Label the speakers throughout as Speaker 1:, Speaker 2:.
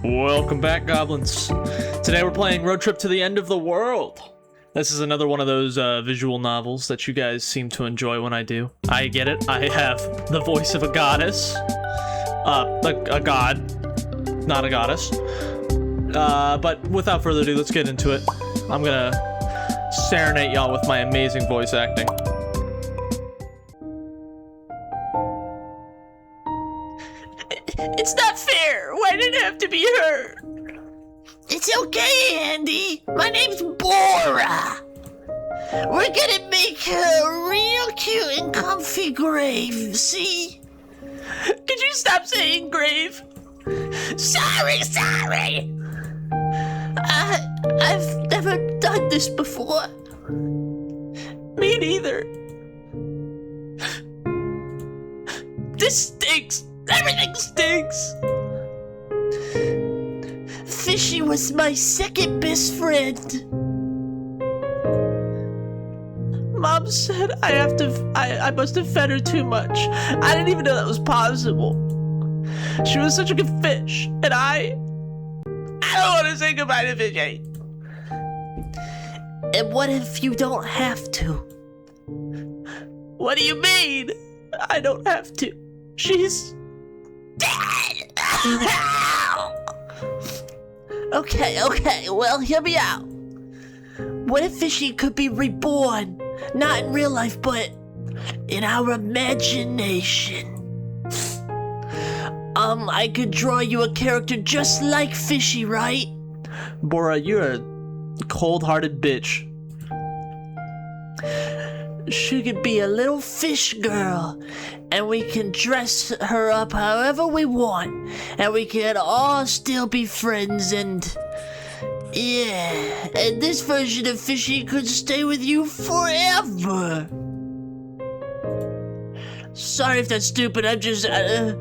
Speaker 1: Welcome back, goblins. Today we're playing Road Trip to the End of the World. This is another one of those visual novels that you guys seem to enjoy when I do. I get it. I have the voice of a goddess. A god, not a goddess. But without further ado, let's get into it. I'm gonna serenade y'all with my amazing voice acting.
Speaker 2: It's not fair. Why did it have to be her? It's okay, Andy. My name's Bora. We're gonna make her a real cute and comfy grave, see? Could you stop saying grave? Sorry. I've never done this before. Me neither. This stinks. Everything stinks. Fishy was my second best friend. Mom said I must have fed her too much. I didn't even know that was possible. She was such a good fish, and I don't want to say goodbye to Fishy. And what if you don't have to? What do you mean? I don't have to. She's dead. Okay, well, hear me out. What if Fishy could be reborn? Not in real life, but in our imagination. I could draw you a character just like Fishy, right?
Speaker 1: Bora, you're a cold-hearted bitch.
Speaker 2: She could be a little fish girl, and we can dress her up however we want, and we can all still be friends, and yeah, and this version of Fishy could stay with you forever. Sorry if that's stupid, I'm just, no,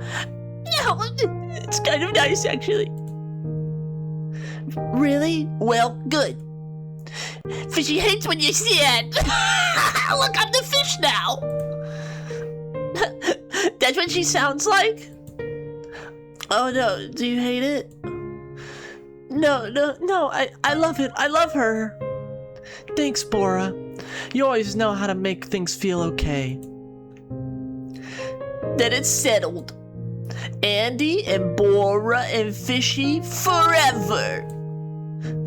Speaker 2: it's kind of nice, actually. Really? Well, good. Fishy hates when you're sad. Look, I'm the fish now. That's what she sounds like? Oh no, do you hate it? No, I love it. I love her.
Speaker 1: Thanks, Bora. You always know how to make things feel okay.
Speaker 2: Then it's settled. Andy and Bora and Fishy forever.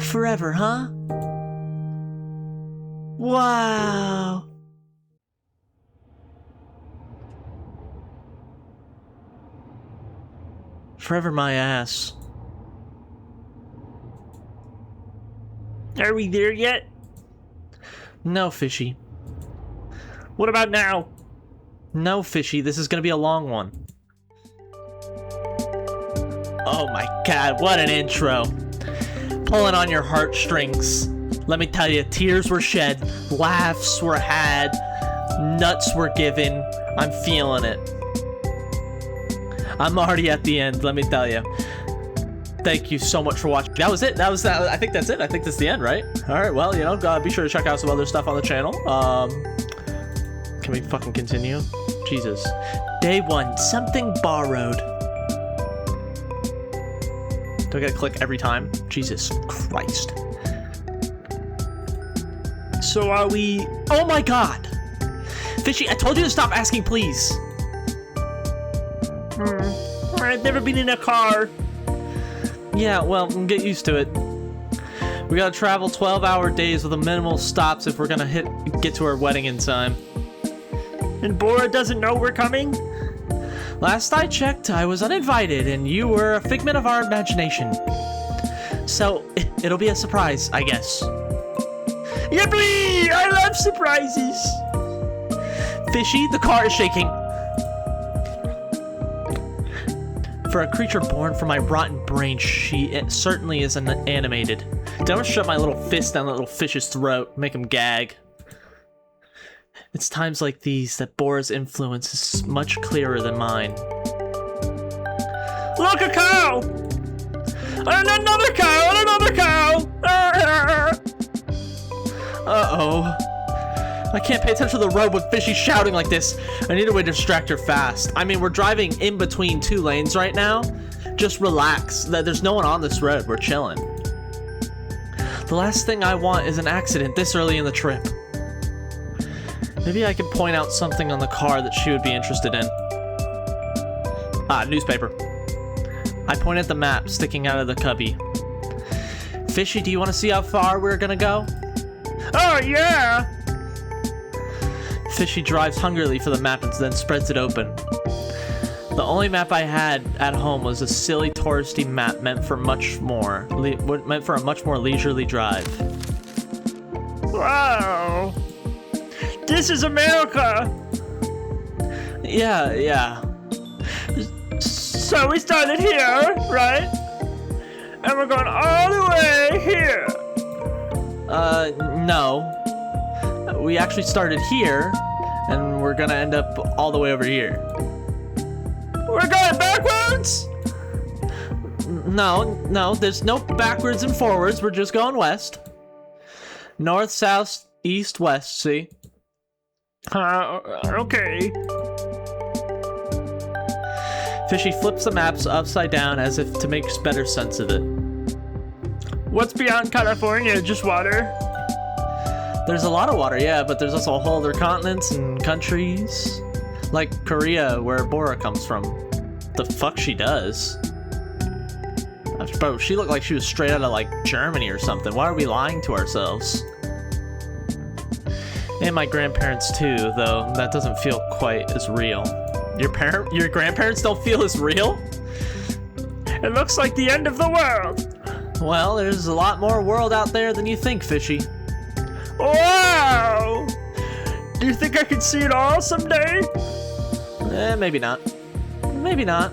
Speaker 1: Forever, huh? Wow. Forever my ass.
Speaker 3: Are we there yet?
Speaker 1: No, Fishy.
Speaker 3: What about now?
Speaker 1: No, Fishy, this is gonna be a long one. Oh my god, what an intro. Pulling on your heartstrings. Let me tell you, tears were shed, laughs were had, nuts were given. I'm feeling it. I'm already at the end, let me tell you. Thank you so much for watching. That was it. I think that's it. I think that's the end, right? All right, well, you know, be sure to check out some other stuff on the channel. Can we fucking continue? Jesus. Day 1, something borrowed. Do I gotta click every time? Jesus Christ. So are we... Oh my god! Fishy, I told you to stop asking, please.
Speaker 3: I've never been in a car.
Speaker 1: Yeah, well, get used to it. We gotta travel 12-hour days with a minimal stops if we're gonna get to our wedding in time.
Speaker 3: And Bora doesn't know we're coming?
Speaker 1: Last I checked, I was uninvited, and you were a figment of our imagination. So, it'll be a surprise, I guess.
Speaker 3: Yippee! I love surprises!
Speaker 1: Fishy, the car is shaking. For a creature born from my rotten brain, she certainly isn't animated. Did I ever shove my little fist down that little fish's throat, make him gag? It's times like these that Bora's influence is much clearer than mine.
Speaker 3: Look, a cow! And another cow! And another cow!
Speaker 1: Uh-oh. I can't pay attention to the road with Fishy shouting like this. I need a way to distract her fast. I mean, we're driving in between two lanes right now, just relax. There's no one on this road. We're chilling. The last thing I want is an accident this early in the trip. Maybe I could point out something on the car that she would be interested in. Ah, newspaper. I point at the map sticking out of the cubby. Fishy, do you want to see how far we're gonna go?
Speaker 3: Oh, yeah!
Speaker 1: Fishy drives hungrily for the map and then spreads it open. The only map I had at home was a silly touristy map meant for a much more leisurely drive.
Speaker 3: Wow! This is America!
Speaker 1: Yeah.
Speaker 3: So we started here, right? And we're going all the way here.
Speaker 1: No. We actually started here, and we're gonna end up all the way over here.
Speaker 3: We're going backwards?
Speaker 1: No, there's no backwards and forwards. We're just going west. North, south, east, west, see?
Speaker 3: Okay.
Speaker 1: Fishy flips the maps upside down as if to make better sense of it.
Speaker 3: What's beyond California? Just water?
Speaker 1: There's a lot of water, yeah, but there's also a whole other continents and countries. Like Korea, where Bora comes from. The fuck she does? Bro, she looked like she was straight out of, like, Germany or something. Why are we lying to ourselves? And my grandparents too, though that doesn't feel quite as real. Your grandparents don't feel as real?
Speaker 3: It looks like the end of the world.
Speaker 1: Well, there's a lot more world out there than you think, Fishy.
Speaker 3: Wow! Do you think I can see it all someday?
Speaker 1: Maybe not. Maybe not.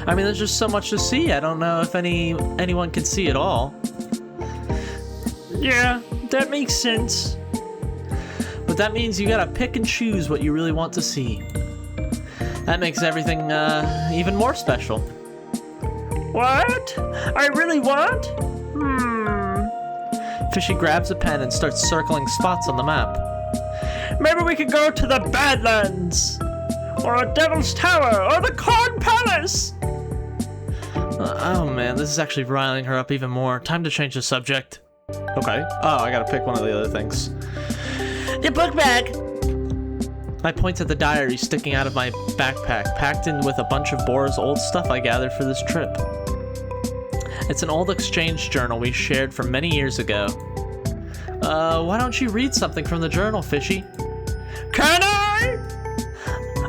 Speaker 1: I mean, there's just so much to see. I don't know if anyone can see it all.
Speaker 3: Yeah, that makes sense.
Speaker 1: But that means you gotta pick and choose what you really want to see. That makes everything even more special.
Speaker 3: What? I really want?
Speaker 1: Fishy grabs a pen and starts circling spots on the map.
Speaker 3: Maybe we could go to the Badlands, or a Devil's Tower, or the Corn Palace.
Speaker 1: Oh man, this is actually riling her up even more. Time to change the subject. Okay. Oh, I gotta pick one of the other things.
Speaker 2: The book bag.
Speaker 1: I point at the diary sticking out of my backpack, packed in with a bunch of Bora's old stuff I gathered for this trip. It's an old exchange journal we shared from many years ago. Why don't you read something from the journal, Fishy?
Speaker 3: Can I?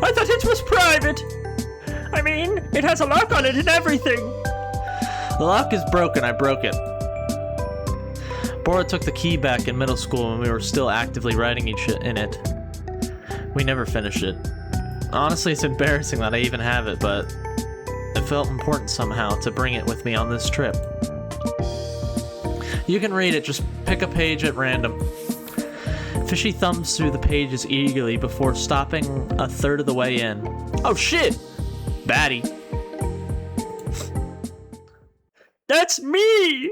Speaker 3: I thought it was private. I mean, it has a lock on it and everything.
Speaker 1: The lock is broken. I broke it. Bora took the key back in middle school when we were still actively writing in it. We never finished it. Honestly, it's embarrassing that I even have it, but it felt important somehow to bring it with me on this trip. You can read it, just pick a page at random. Fishy thumbs through the pages eagerly before stopping a third of the way in. Oh shit! Baddie.
Speaker 3: That's me!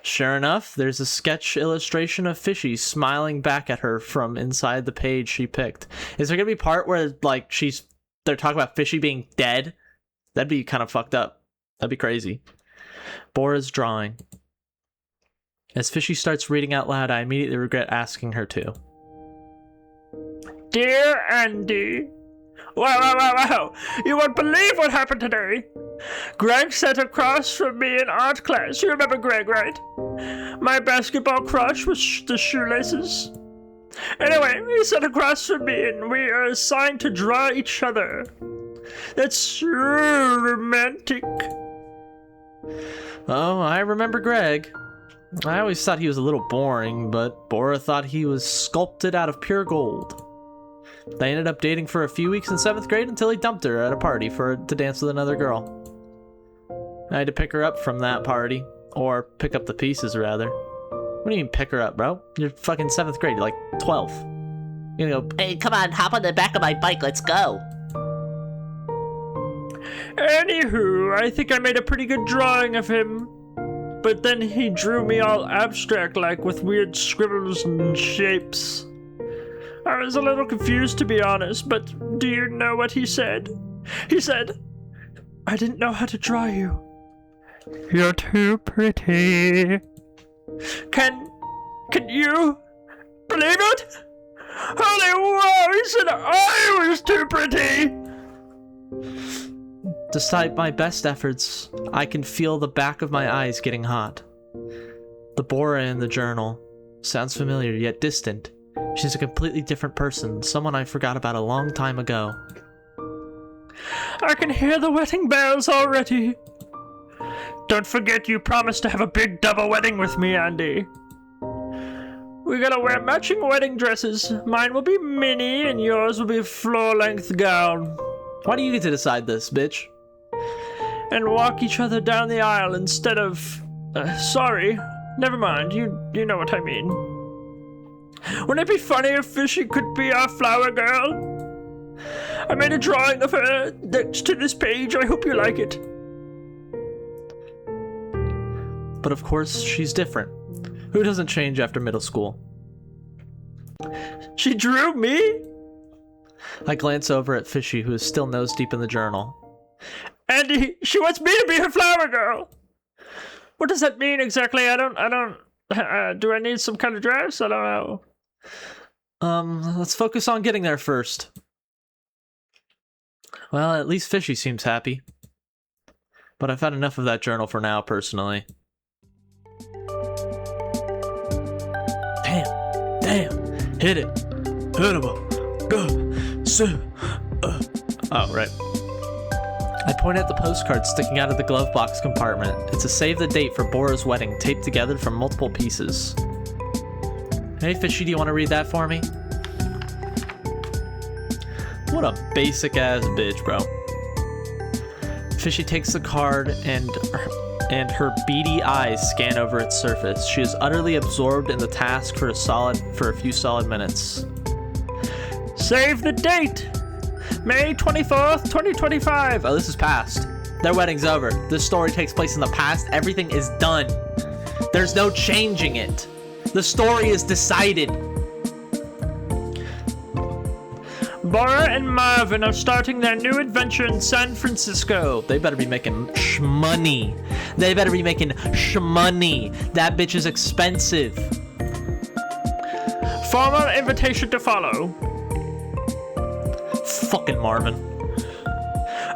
Speaker 1: Sure enough, there's a sketch illustration of Fishy smiling back at her from inside the page she picked. Is there gonna be a part where, like, they're talking about Fishy being dead? That'd be kind of fucked up. That'd be crazy. Bora's drawing. As Fishy starts reading out loud, I immediately regret asking her to.
Speaker 3: Dear Andy. Wow. You won't believe what happened today. Greg sat across from me in art class. You remember Greg, right? My basketball crush with the shoelaces. Anyway, he sat across from me and we are assigned to draw each other. That's so romantic.
Speaker 1: Oh, I remember Greg. I always thought he was a little boring, but Bora thought he was sculpted out of pure gold. They ended up dating for a few weeks in 7th grade until he dumped her at a party to dance with another girl. I had to pick her up from that party. Or pick up the pieces, rather. What do you mean pick her up, bro? You're fucking 7th grade, you're like 12. You're gonna go,
Speaker 2: Hey, come on, hop on the back of my bike, let's go.
Speaker 3: Anywho, I think I made a pretty good drawing of him. But then he drew me all abstract-like with weird scribbles and shapes. I was a little confused, to be honest, but do you know what he said? He said, I didn't know how to draw you. You're too pretty. Can you believe it? Holy wow, he said I was too pretty!
Speaker 1: Despite my best efforts, I can feel the back of my eyes getting hot. The Bora in the journal sounds familiar yet distant. She's a completely different person, someone I forgot about a long time ago.
Speaker 3: I can hear the wedding bells already. Don't forget you promised to have a big double wedding with me, Andy. We gotta wear matching wedding dresses. Mine will be mini and yours will be a floor-length gown.
Speaker 1: Why do you get to decide this, bitch?
Speaker 3: And walk each other down the aisle instead of... sorry. Never mind. You know what I mean. Wouldn't it be funny if Fishy could be our flower girl? I made a drawing of her next to this page. I hope you like it.
Speaker 1: But of course, she's different. Who doesn't change after middle school?
Speaker 3: She drew me?
Speaker 1: I glance over at Fishy, who is still nose deep in the journal.
Speaker 3: Andy, she wants me to be her flower girl. What does that mean exactly? I don't, do I need some kind of dress? I don't know.
Speaker 1: Let's focus on getting there first. Well, at least Fishy seems happy. But I've had enough of that journal for now, personally. Damn, hit it. Hit him. Go. Oh, right. I point at the postcard sticking out of the glove box compartment. It's a save the date for Bora's wedding, taped together from multiple pieces. Hey, Fishy, do you want to read that for me? What a basic-ass bitch, bro. Fishy takes the card and her beady eyes scan over its surface. She is utterly absorbed in the task for a few solid minutes.
Speaker 3: Save the date! May 24th, 2025.
Speaker 1: Oh, this is past. Their wedding's over. This story takes place in the past. Everything is done. There's no changing it. The story is decided.
Speaker 3: Bora and Marvin are starting their new adventure in San Francisco.
Speaker 1: They better be making shmoney. They better be making shmoney. That bitch is expensive.
Speaker 3: Formal invitation to follow.
Speaker 1: Fucking Marvin.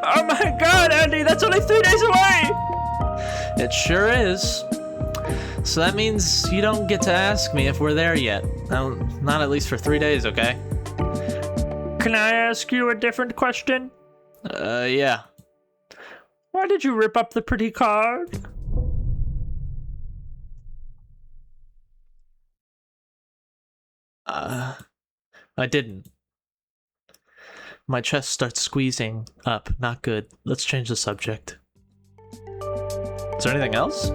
Speaker 3: Oh my god, Andy, that's only 3 days away!
Speaker 1: It sure is. So that means you don't get to ask me if we're there yet. Not at least for 3 days, okay?
Speaker 3: Can I ask you a different question?
Speaker 1: Yeah.
Speaker 3: Why did you rip up the pretty card?
Speaker 1: I didn't. My chest starts squeezing up. Not good. Let's change the subject. Is there anything else?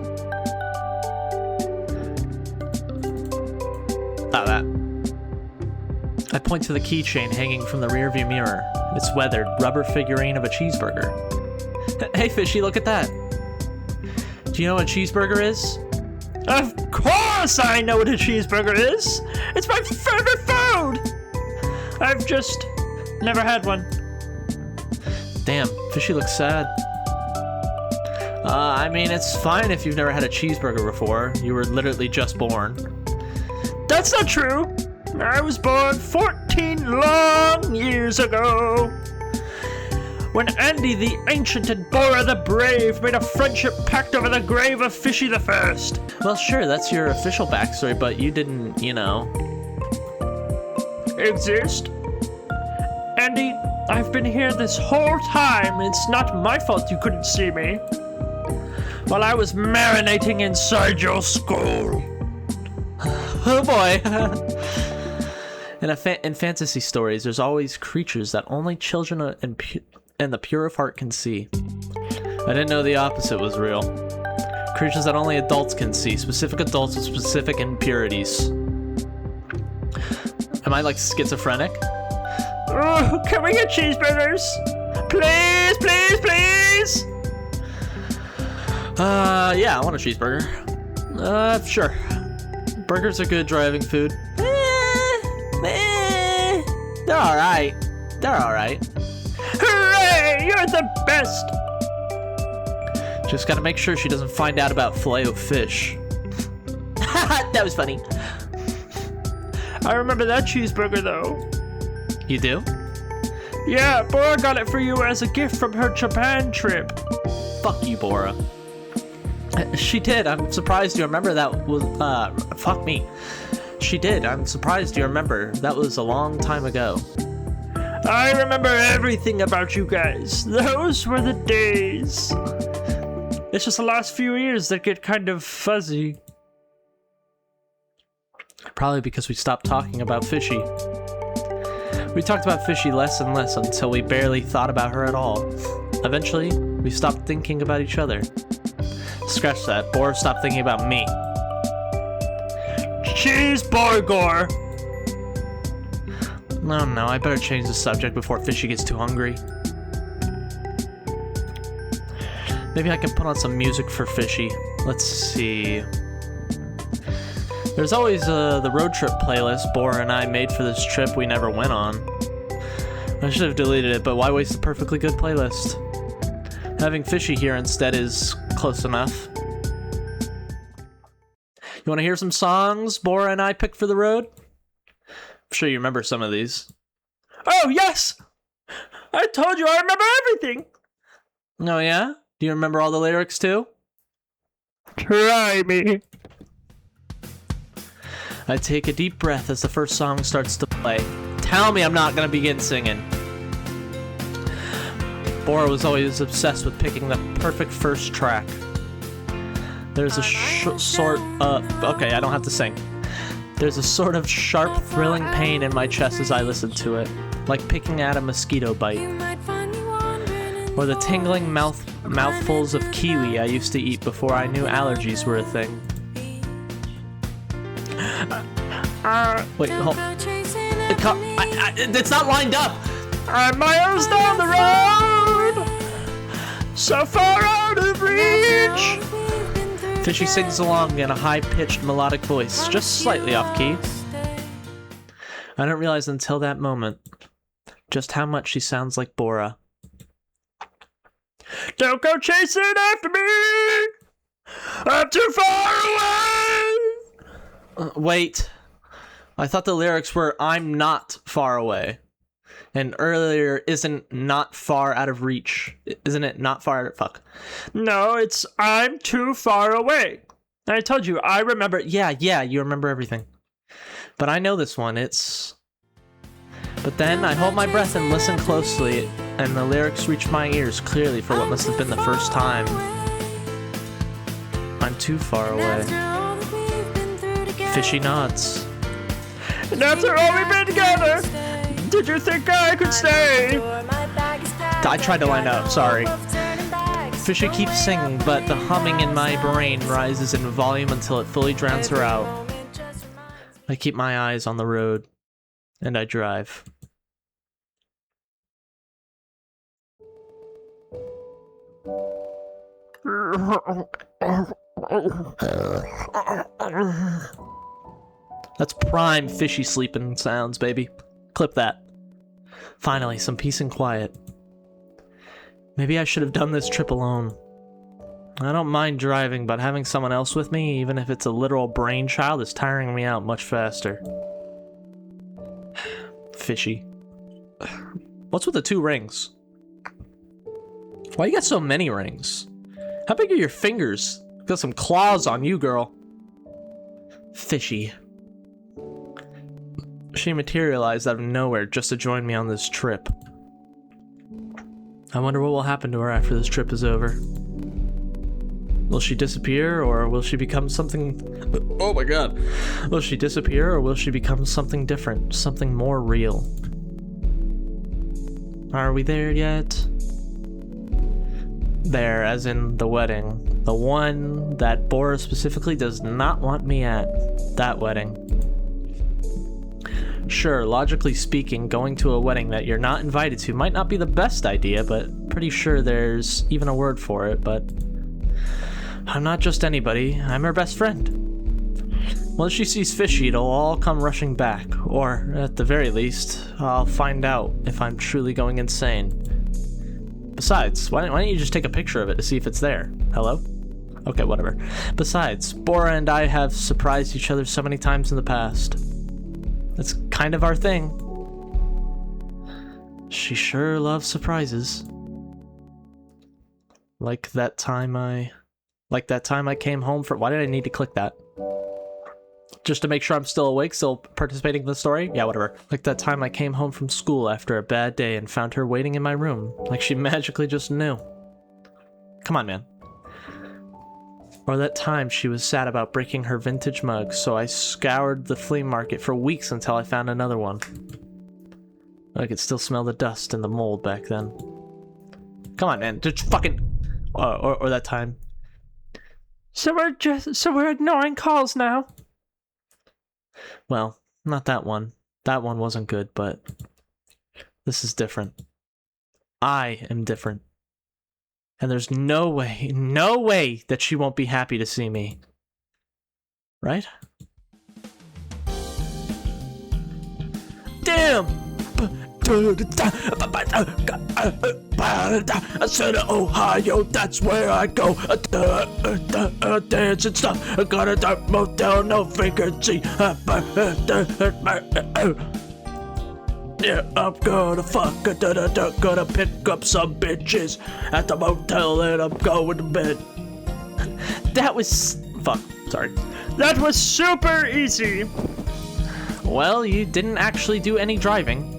Speaker 1: That. I point to the keychain hanging from the rearview mirror. It's weathered, rubber figurine of a cheeseburger. Hey, Fishy, look at that. Do you know what a cheeseburger is?
Speaker 3: Of course I know what a cheeseburger is! It's my favorite food! I've just never had one.
Speaker 1: Damn, Fishy looks sad. I mean, it's fine if you've never had a cheeseburger before. You were literally just born.
Speaker 3: That's not true! I was born 14 long years ago, when Andy the Ancient and Bora the Brave made a friendship pact over the grave of Fishy the First.
Speaker 1: Well, sure, that's your official backstory, but you didn't, you know...
Speaker 3: exist? Andy, I've been here this whole time, and it's not my fault you couldn't see me. While I was marinating inside your skull.
Speaker 1: Oh boy! In fantasy stories, there's always creatures that only children and the pure of heart can see. I didn't know the opposite was real. Creatures that only adults can see, specific adults with specific impurities. Am I like schizophrenic?
Speaker 3: Oh, can we get cheeseburgers? Please, please, please!
Speaker 1: Yeah, I want a cheeseburger. Sure. Burgers are good driving food. They're alright. They're alright.
Speaker 3: Hooray! You're the best!
Speaker 1: Just gotta make sure she doesn't find out about Filet-O-Fish.
Speaker 2: That was funny.
Speaker 3: I remember that cheeseburger, though.
Speaker 1: You do?
Speaker 3: Yeah, Bora got it for you as a gift from her Japan trip.
Speaker 1: Fuck you, Bora. She did. I'm surprised you remember that was, fuck me. She did. I'm surprised you remember. That was a long time ago.
Speaker 3: I remember everything about you guys. Those were the days. It's just the last few years that get kind of fuzzy.
Speaker 1: Probably because we stopped talking about Fishy. We talked about Fishy less and less until we barely thought about her at all. Eventually, we stopped thinking about each other. Scratch that. Bora stopped thinking about me.
Speaker 3: Cheeseburger!
Speaker 1: No, I better change the subject before Fishy gets too hungry. Maybe I can put on some music for Fishy. Let's see. There's always the road trip playlist Bora and I made for this trip we never went on. I should have deleted it, but why waste a perfectly good playlist? Having Fishy here instead is close enough. You want to hear some songs Bora and I picked for the road? I'm sure you remember some of these.
Speaker 3: Oh, yes! I told you I remember everything!
Speaker 1: Oh, yeah? Do you remember all the lyrics, too?
Speaker 3: Try me.
Speaker 1: I take a deep breath as the first song starts to play. Tell me I'm not gonna begin singing. Bora was always obsessed with picking the perfect first track. There's a sort of... Okay, I don't have to sing. There's a sort of sharp, thrilling pain in my chest as I listen to it, like picking at a mosquito bite. Or the tingling mouthfuls of kiwi I used to eat before I knew allergies were a thing. Wait, hold. It's not lined up!
Speaker 3: I'm miles down the road! So far out of reach!
Speaker 1: Fishy sings along in a high-pitched melodic voice, just slightly off-key. I didn't realize until that moment just how much she sounds like Bora.
Speaker 3: Don't go chasing after me! I'm too far away!
Speaker 1: Wait. I thought the lyrics were, I'm not far away. And earlier, isn't not far out of reach. Isn't it not far out of... Fuck.
Speaker 3: No, it's I'm too far away. I told you, I remember...
Speaker 1: Yeah, you remember everything. But I know this one, it's... But then I hold my breath and listen closely, and the lyrics reach my ears clearly for what must have been the first time. I'm too far away. Fishy nods.
Speaker 3: And after all we've been together, did you think I could stay?
Speaker 1: I tried to line up, sorry. Fishy keeps singing, but the humming in my brain rises in volume until it fully drowns her out. I keep my eyes on the road, and I drive. That's prime Fishy sleeping sounds, baby. Clip that. Finally, some peace and quiet. Maybe I should have done this trip alone. I don't mind driving, but having someone else with me, even if it's a literal brainchild, is tiring me out much faster. Fishy. What's with the 2 rings? Why you got so many rings? How big are your fingers? Got some claws on you, girl. Fishy. She materialized out of nowhere just to join me on this trip. I wonder what will happen to her after this trip is over. Will she disappear, or will she become something... Oh my god. Will she disappear, or will she become something different, something more real? Are we there yet? There, as in the wedding. The one that Bora specifically does not want me at. That wedding. Sure, logically speaking, going to a wedding that you're not invited to might not be the best idea, but pretty sure there's even a word for it, but... I'm not just anybody, I'm her best friend. Once she sees Fishy, it'll all come rushing back, or, at the very least, I'll find out if I'm truly going insane. Besides, why don't you just take a picture of it to see if it's there? Hello? Okay, whatever. Besides, Bora and I have surprised each other so many times in the past. That's kind of our thing. She sure loves surprises. Like that time I came home from... Why did I need to click that? Just to make sure I'm still awake, still participating in the story? Yeah, whatever. Like that time I came home from school after a bad day and found her waiting in my room. Like she magically just knew. Come on, man. Or that time she was sad about breaking her vintage mug, so I scoured the flea market for weeks until I found another one. I could still smell the dust and the mold back then. Come on, man. Just fucking... Or that time.
Speaker 3: So we're ignoring calls now?
Speaker 1: Well, not that one. That one wasn't good, but... This is different. I am different. And there's no way that she won't be happy to see me. Right? Damn! I said Ohio, that's where I go. Dance and stuff. I got a motel, no vacancy. Yeah, I'm gonna fuck. Gonna pick up some bitches at the motel and I'm going to bed. That was... Fuck, sorry.
Speaker 3: That was super easy.
Speaker 1: Well, you didn't actually do any driving.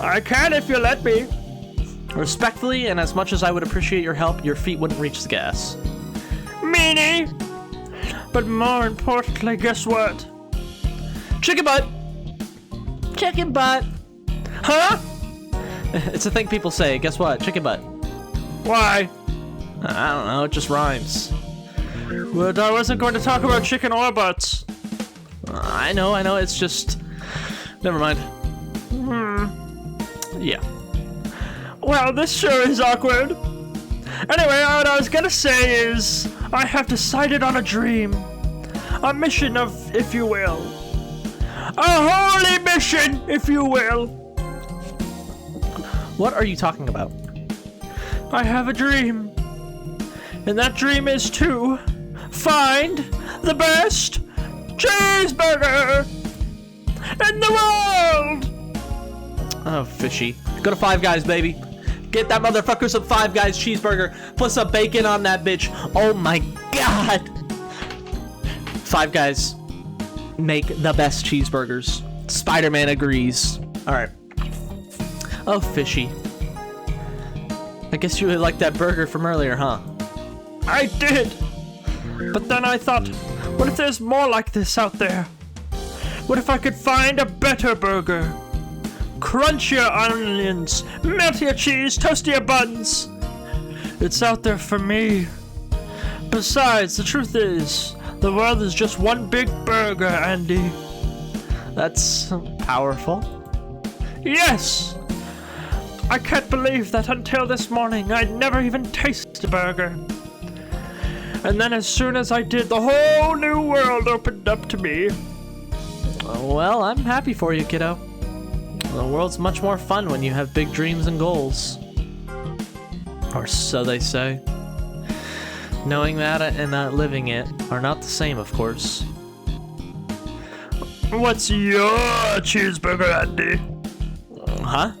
Speaker 3: I can if you let me.
Speaker 1: Respectfully, and as much as I would appreciate your help, your feet wouldn't reach the gas.
Speaker 3: Meanie! But more importantly, guess what?
Speaker 1: Chicken butt! Chicken butt!
Speaker 3: Huh?
Speaker 1: It's a thing people say. Guess what? Chicken butt.
Speaker 3: Why?
Speaker 1: I don't know, it just rhymes.
Speaker 3: But I wasn't going to talk about chicken or butts.
Speaker 1: I know, it's just... Never mind. Yeah.
Speaker 3: Well, this sure is awkward. Anyway, what I was gonna say is, I have decided on a dream. A mission of, if you will. A holy mission, if you will.
Speaker 1: What are you talking about?
Speaker 3: I have a dream. And that dream is to find the best cheeseburger in the world!
Speaker 1: Oh, fishy. Go to Five Guys, baby. Get that motherfucker some Five Guys cheeseburger. Put some bacon on that bitch. Oh my god. Five Guys make the best cheeseburgers. Spider-Man agrees. Alright. Oh, fishy. I guess you would like that burger from earlier, huh?
Speaker 3: I did. But then I thought, what if there's more like this out there? What if I could find a better burger? Crunch your onions, melt your cheese, toast your buns. It's out there for me. Besides, the truth is, the world is just one big burger, Andy.
Speaker 1: That's powerful.
Speaker 3: Yes! I can't believe that until this morning I'd never even tasted a burger. And then as soon as I did, the whole new world opened up to me.
Speaker 1: Well, I'm happy for you, kiddo. The world's much more fun when you have big dreams and goals. Or so they say. Knowing that and not living it are not the same, of course.
Speaker 3: What's your cheeseburger, Andy?
Speaker 1: Huh?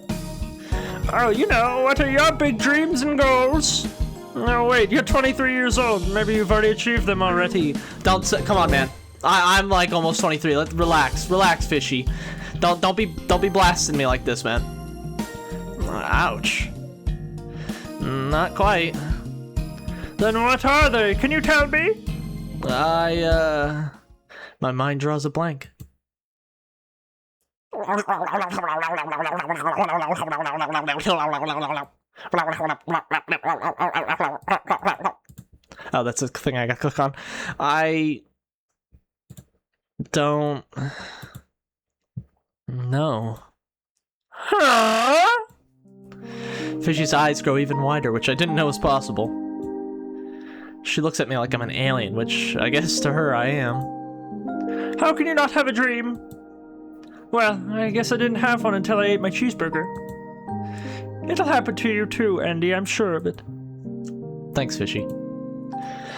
Speaker 3: Oh, you know, what are your big dreams and goals? Oh, wait, you're 23 years old. Maybe you've already achieved them already.
Speaker 1: Don't say, come on, man. I'm like almost 23. Relax, fishy. Don't be blasting me like this, man. Ouch. Not quite.
Speaker 3: Then what are they? Can you tell me?
Speaker 1: My mind draws a blank. Oh, that's a thing I gotta click on. I don't know.
Speaker 3: Huh?
Speaker 1: Fishy's eyes grow even wider, which I didn't know was possible. She looks at me like I'm an alien, which I guess to her I am.
Speaker 3: How can you not have a dream? Well, I guess I didn't have one until I ate my cheeseburger. It'll happen to you too, Andy, I'm sure of it.
Speaker 1: Thanks, Fishy.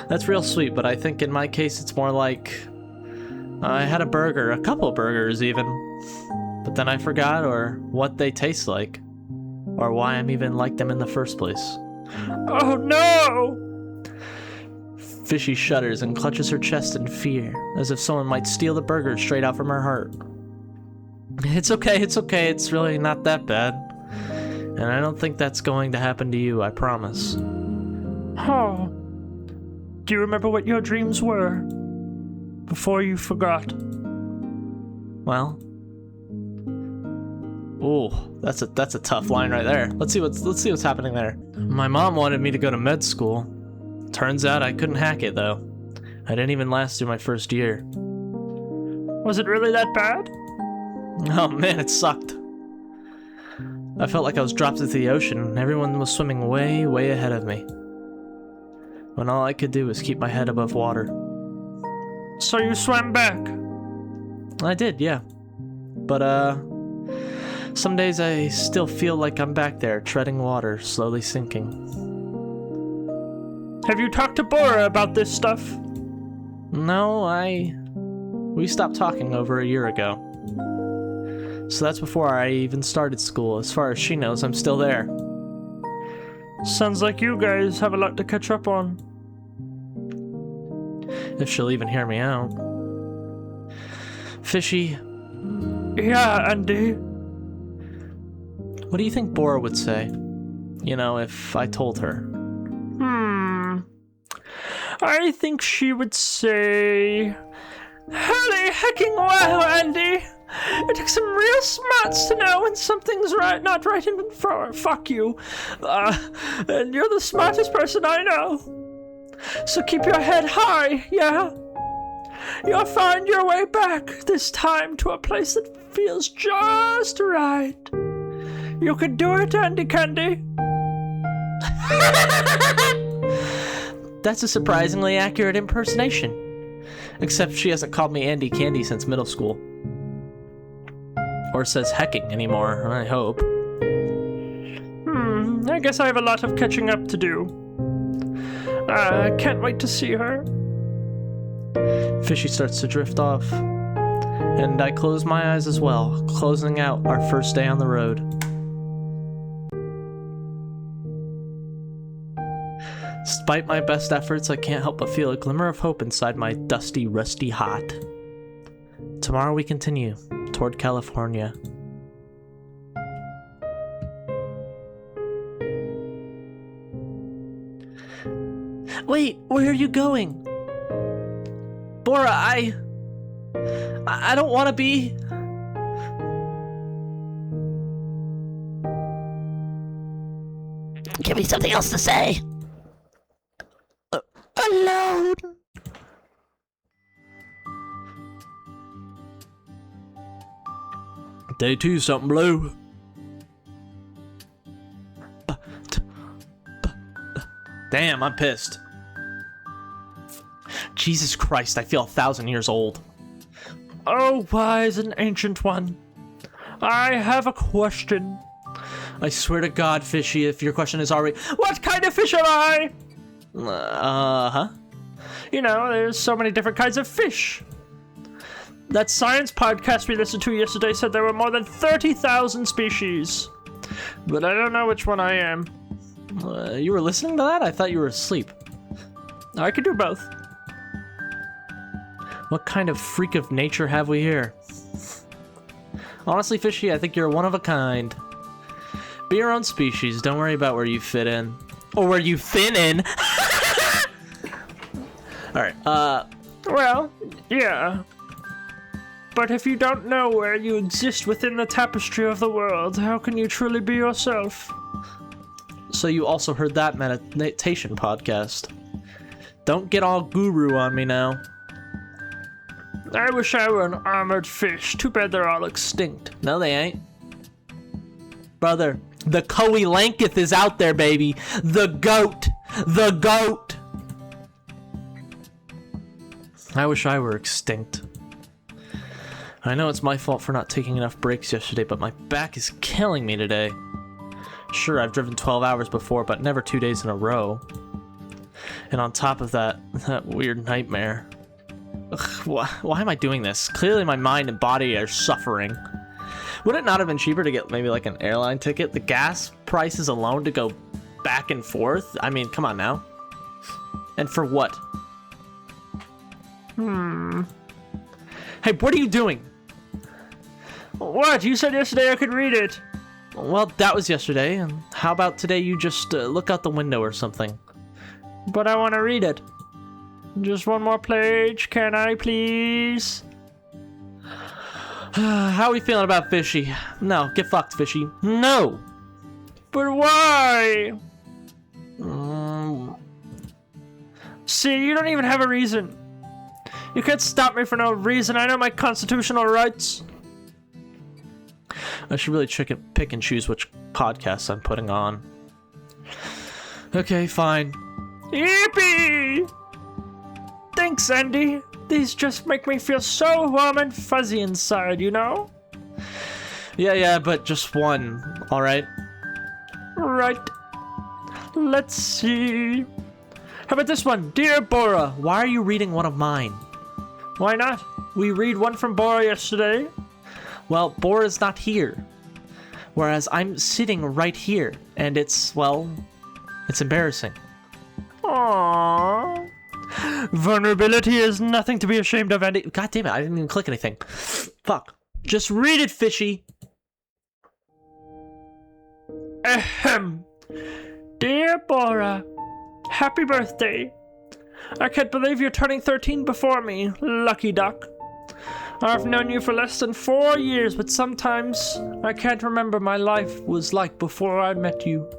Speaker 1: That's real sweet, but I think in my case it's more like I had a burger, a couple of burgers even, but then I forgot or what they taste like, or why I'm even like them in the first place.
Speaker 3: Oh no!
Speaker 1: Fishy shudders and clutches her chest in fear, as if someone might steal the burger straight out from her heart. It's okay, it's really not that bad. And I don't think that's going to happen to you, I promise.
Speaker 3: Oh. Do you remember what your dreams were? Before you forgot.
Speaker 1: Well. Ooh, that's a tough line right there. Let's see what's happening there. My mom wanted me to go to med school. Turns out I couldn't hack it though. I didn't even last through my first year.
Speaker 3: Was it really that bad?
Speaker 1: Oh man, it sucked. I felt like I was dropped into the ocean and everyone was swimming way, way ahead of me. When all I could do was keep my head above water.
Speaker 3: So you swam back?
Speaker 1: I did, yeah. But, some days I still feel like I'm back there, treading water, slowly sinking.
Speaker 3: Have you talked to Bora about this stuff?
Speaker 1: No, we stopped talking over a year ago. So that's before I even started school. As far as she knows, I'm still there.
Speaker 3: Sounds like you guys have a lot to catch up on.
Speaker 1: If she'll even hear me out. Fishy.
Speaker 3: Yeah, Andy.
Speaker 1: What do you think Bora would say? You know, if I told her.
Speaker 3: I think she would say... Holy hecking wow, Andy! It takes some real smarts to know when something's not right and fuck you. And you're the smartest person I know. So keep your head high, yeah? You'll find your way back, this time to a place that feels just right. You can do it, Andy Candy.
Speaker 1: That's a surprisingly accurate impersonation. Except she hasn't called me Andy Candy since middle school. Or says hecking anymore, I hope.
Speaker 3: I guess I have a lot of catching up to do. I can't wait to see her.
Speaker 1: Fishy starts to drift off. And I close my eyes as well, closing out our first day on the road. Despite my best efforts, I can't help but feel a glimmer of hope inside my dusty, rusty heart. Tomorrow we continue toward California. Wait, where are you going? Bora, I don't want to be...
Speaker 2: Give me something else to say. Alone.
Speaker 1: Day 2, something blue. Damn, I'm pissed. Jesus Christ, I feel 1,000 years old.
Speaker 3: Oh, wise and ancient one. I have a question.
Speaker 1: I swear to God, Fishy, if your question is already...
Speaker 3: What kind of fish am I?
Speaker 1: Uh-huh.
Speaker 3: You know, there's so many different kinds of fish. That science podcast we listened to yesterday said there were more than 30,000 species. But I don't know which one I am.
Speaker 1: You were listening to that? I thought you were asleep.
Speaker 3: I could do both.
Speaker 1: What kind of freak of nature have we here? Honestly, Fishy, I think you're one of a kind. Be your own species. Don't worry about where you fit in. Or where you thin in. Alright,
Speaker 3: Well, yeah. But if you don't know where you exist within the tapestry of the world, how can you truly be yourself?
Speaker 1: So you also heard that meditation podcast. Don't get all guru on me now.
Speaker 3: I wish I were an armored fish. Too bad they're all extinct.
Speaker 1: No, they ain't. Brother, the Coe Lanketh is out there, baby. The goat. The goat. I wish I were extinct. I know it's my fault for not taking enough breaks yesterday, but my back is killing me today. Sure, I've driven 12 hours before, but never 2 days in a row. And on top of that, that weird nightmare. Ugh, why am I doing this? Clearly my mind and body are suffering. Would it not have been cheaper to get maybe like an airline ticket? The gas prices alone to go back and forth? I mean, come on now. And for what? Hey, what are you doing?
Speaker 3: What? You said yesterday I could read it.
Speaker 1: Well, that was yesterday. And how about today you just look out the window or something?
Speaker 3: But I want to read it. Just one more page, can I please?
Speaker 1: How are we feeling about Fishy? No, get fucked, Fishy. No!
Speaker 3: But why? See, you don't even have a reason. You can't stop me for no reason. I know my constitutional rights.
Speaker 1: I should really pick and choose which podcasts I'm putting on. Okay, fine.
Speaker 3: Yippee! Thanks, Andy. These just make me feel so warm and fuzzy inside, you know?
Speaker 1: Yeah, but just one, alright?
Speaker 3: Right. Let's see. How about this one?
Speaker 1: Dear Bora, why are you reading one of mine?
Speaker 3: Why not? We read one from Bora yesterday.
Speaker 1: Well, Bora's not here. Whereas I'm sitting right here, and it's, well, it's embarrassing.
Speaker 3: Aww. Vulnerability is nothing to be ashamed of, Andy.
Speaker 1: God damn it, I didn't even click anything. Fuck. Just read it, Fishy.
Speaker 3: Ahem. Dear Bora, happy birthday. I can't believe you're turning 13 before me, lucky duck. I've known you for less than 4 years, but sometimes I can't remember my life was like before I met you.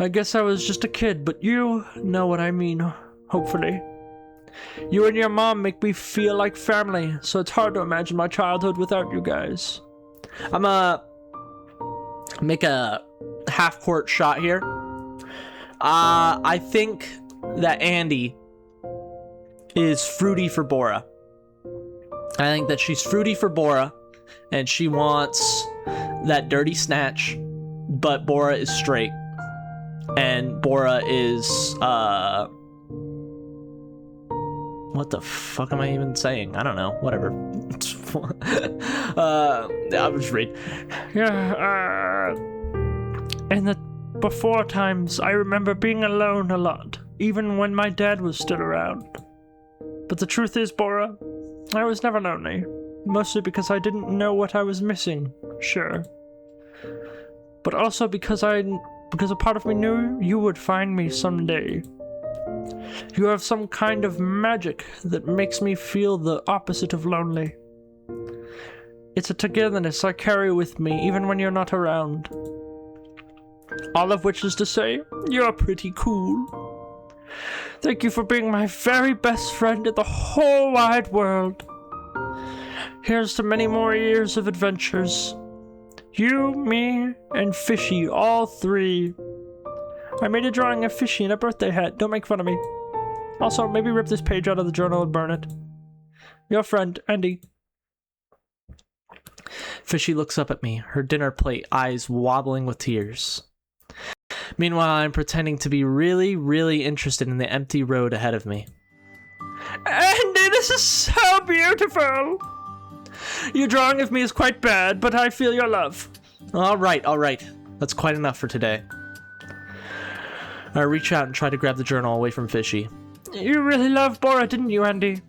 Speaker 3: I guess I was just a kid, but you know what I mean, hopefully. You and your mom make me feel like family, so it's hard to imagine my childhood without you guys.
Speaker 1: I'm make a half-court shot here. I think that Andy is fruity for Bora. I think that she's fruity for Bora, and she wants that dirty snatch, but Bora is straight. And Bora is, what the fuck am I even saying? I don't know. Whatever. I'll just read.
Speaker 3: Yeah, in the before times, I remember being alone a lot, even when my dad was still around. But the truth is, Bora, I was never lonely. Mostly because I didn't know what I was missing, sure. But also because a part of me knew you would find me someday. You have some kind of magic that makes me feel the opposite of lonely. It's a togetherness I carry with me even when you're not around. All of which is to say, you're pretty cool. Thank you for being my very best friend in the whole wide world. Here's to many more years of adventures. You, me, and Fishy, all three. I made a drawing of Fishy in a birthday hat. Don't make fun of me. Also, maybe rip this page out of the journal and burn it. Your friend, Andy.
Speaker 1: Fishy looks up at me, her dinner plate eyes wobbling with tears. Meanwhile, I'm pretending to be really, really interested in the empty road ahead of me.
Speaker 3: Andy, this is so beautiful! Your drawing of me is quite bad, but I feel your love.
Speaker 1: All right. That's quite enough for today. I reach out and try to grab the journal away from Fishy.
Speaker 3: You really loved Bora, didn't you, Andy?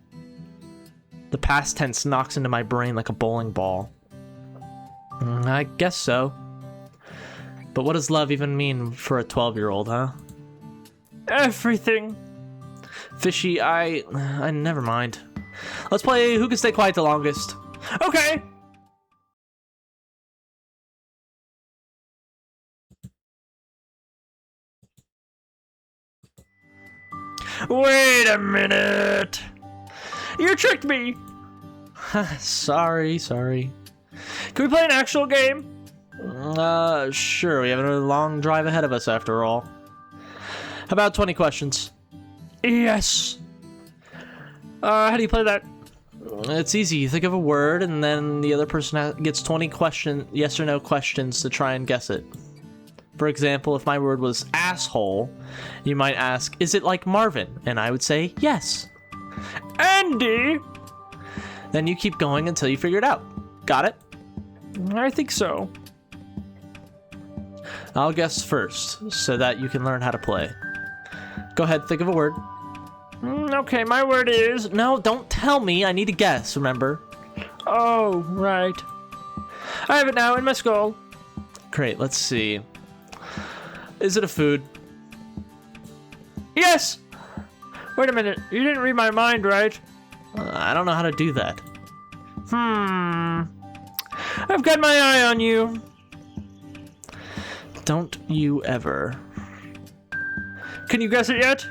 Speaker 1: The past tense knocks into my brain like a bowling ball. I guess so. But what does love even mean for a 12-year-old, huh?
Speaker 3: Everything.
Speaker 1: Fishy, I never mind. Let's play Who Can Stay Quiet the Longest.
Speaker 3: Okay. Wait a minute. You tricked me.
Speaker 1: Sorry.
Speaker 3: Can we play an actual game?
Speaker 1: Sure. We have a long drive ahead of us after all. How about 20 questions?
Speaker 3: Yes. How do you play that?
Speaker 1: It's easy. You think of a word, and then the other person gets 20 yes or no questions to try and guess it. For example, if my word was asshole, you might ask, is it like Marvin? And I would say, yes.
Speaker 3: Andy!
Speaker 1: Then you keep going until you figure it out. Got it?
Speaker 3: I think so.
Speaker 1: I'll guess first, so that you can learn how to play. Go ahead, think of a word.
Speaker 3: Okay, my word is...
Speaker 1: No, don't tell me. I need to guess, remember?
Speaker 3: Oh, right. I have it now in my skull.
Speaker 1: Great, let's see. Is it a food?
Speaker 3: Yes! Wait a minute, you didn't read my mind, right?
Speaker 1: I don't know how to do that.
Speaker 3: I've got my eye on you.
Speaker 1: Don't you ever.
Speaker 3: Can you guess it yet?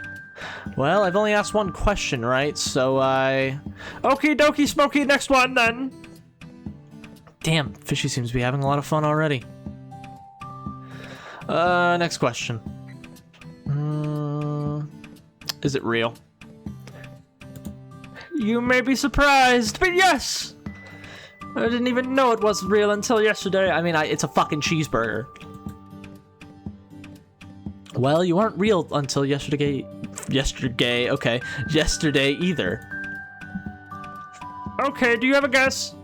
Speaker 1: Well, I've only asked one question, right? So
Speaker 3: Okie dokie smoky, next one then.
Speaker 1: Damn, Fishy seems to be having a lot of fun already. Next question. Is it real?
Speaker 3: You may be surprised, but yes! I didn't even know it was real until yesterday.
Speaker 1: I mean, it's a fucking cheeseburger. Well, you weren't real until yesterday. Okay. Yesterday either.
Speaker 3: Okay, do you have a guess?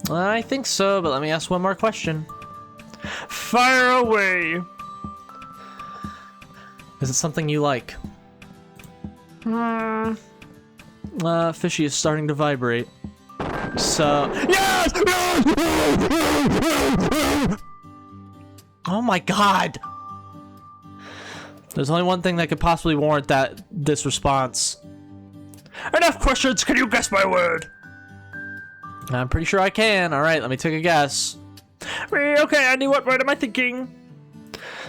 Speaker 1: I think so, but let me ask one more question.
Speaker 3: Fire away.
Speaker 1: Is it something you like? Fishy is starting to vibrate. So... Yes! Oh my god! There's only one thing that could possibly warrant this response.
Speaker 3: Enough questions, can you guess my word?
Speaker 1: I'm pretty sure I can. Alright, let me take a guess.
Speaker 3: Okay, Andy, what word am I thinking?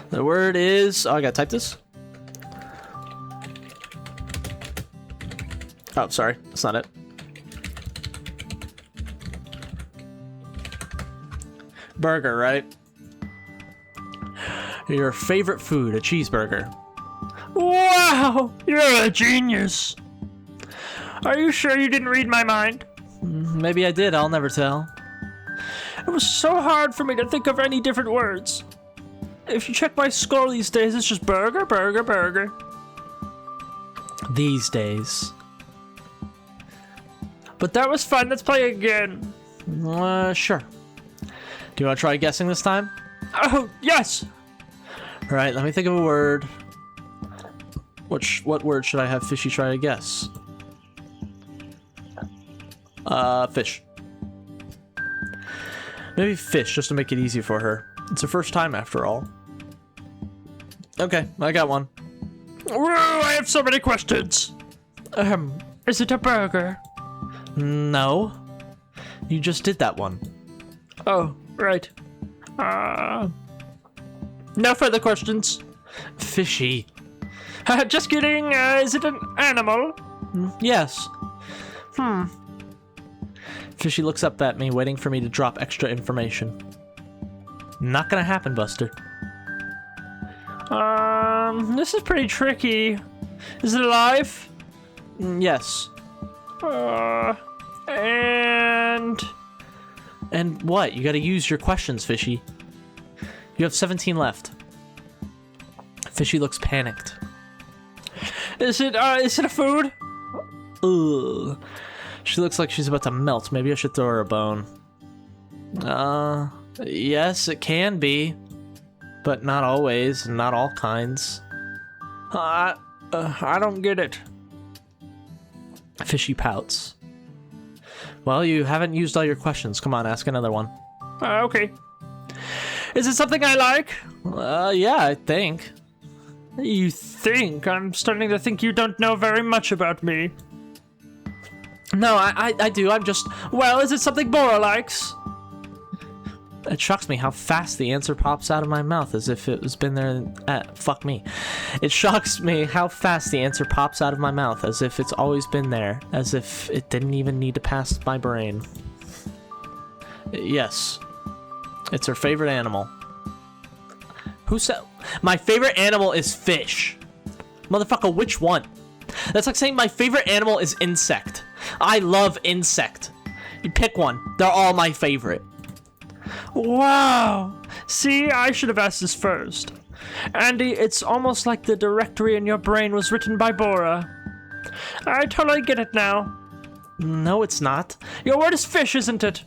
Speaker 1: The word is... Oh, I gotta type this? Oh, sorry. That's not it. Burger, right? Your favorite food, a cheeseburger.
Speaker 3: Wow! You're a genius! Are you sure you didn't read my mind?
Speaker 1: Maybe I did, I'll never tell.
Speaker 3: It was so hard for me to think of any different words. If you check my skull these days, it's just burger, burger, burger.
Speaker 1: These days.
Speaker 3: But that was fun, let's play again.
Speaker 1: Sure. Do you want to try guessing this time?
Speaker 3: Oh, yes!
Speaker 1: Alright, let me think of a word. What word should I have Fishy try to guess? Fish. Maybe fish, just to make it easy for her. It's her first time, after all. Okay, I got one.
Speaker 3: Whoa, I have so many questions. Is it a burger?
Speaker 1: No. You just did that one.
Speaker 3: Oh, right. No further questions.
Speaker 1: Fishy.
Speaker 3: Just kidding, is it an animal?
Speaker 1: Yes. Fishy looks up at me, waiting for me to drop extra information. Not gonna happen, Buster.
Speaker 3: This is pretty tricky. Is it alive?
Speaker 1: Yes.
Speaker 3: And
Speaker 1: what? You gotta use your questions, Fishy. You have 17 left. Fishy looks panicked.
Speaker 3: Is it a food?
Speaker 1: Ugh. She looks like she's about to melt. Maybe I should throw her a bone. Yes, it can be. But not always, and not all kinds.
Speaker 3: I don't get it.
Speaker 1: Fishy pouts. Well, you haven't used all your questions. Come on, ask another one.
Speaker 3: Okay. Is it something I like?
Speaker 1: Yeah, I think.
Speaker 3: You think? I'm starting to think you don't know very much about me.
Speaker 1: No, I do. I'm just...
Speaker 3: Well, is it something Bora likes?
Speaker 1: It shocks me how fast the answer pops out of my mouth as if it was been there... fuck me. It shocks me how fast the answer pops out of my mouth as if it's always been there. As if it didn't even need to pass my brain. Yes. It's her favorite animal. Who said... My favorite animal is fish. Motherfucker, which one? That's like saying my favorite animal is insect. I love insect. You pick one. They're all my favorite.
Speaker 3: Wow. See, I should have asked this first. Andy, it's almost like the directory in your brain was written by Bora. I totally get it now.
Speaker 1: No, it's not.
Speaker 3: Your word is fish, isn't it?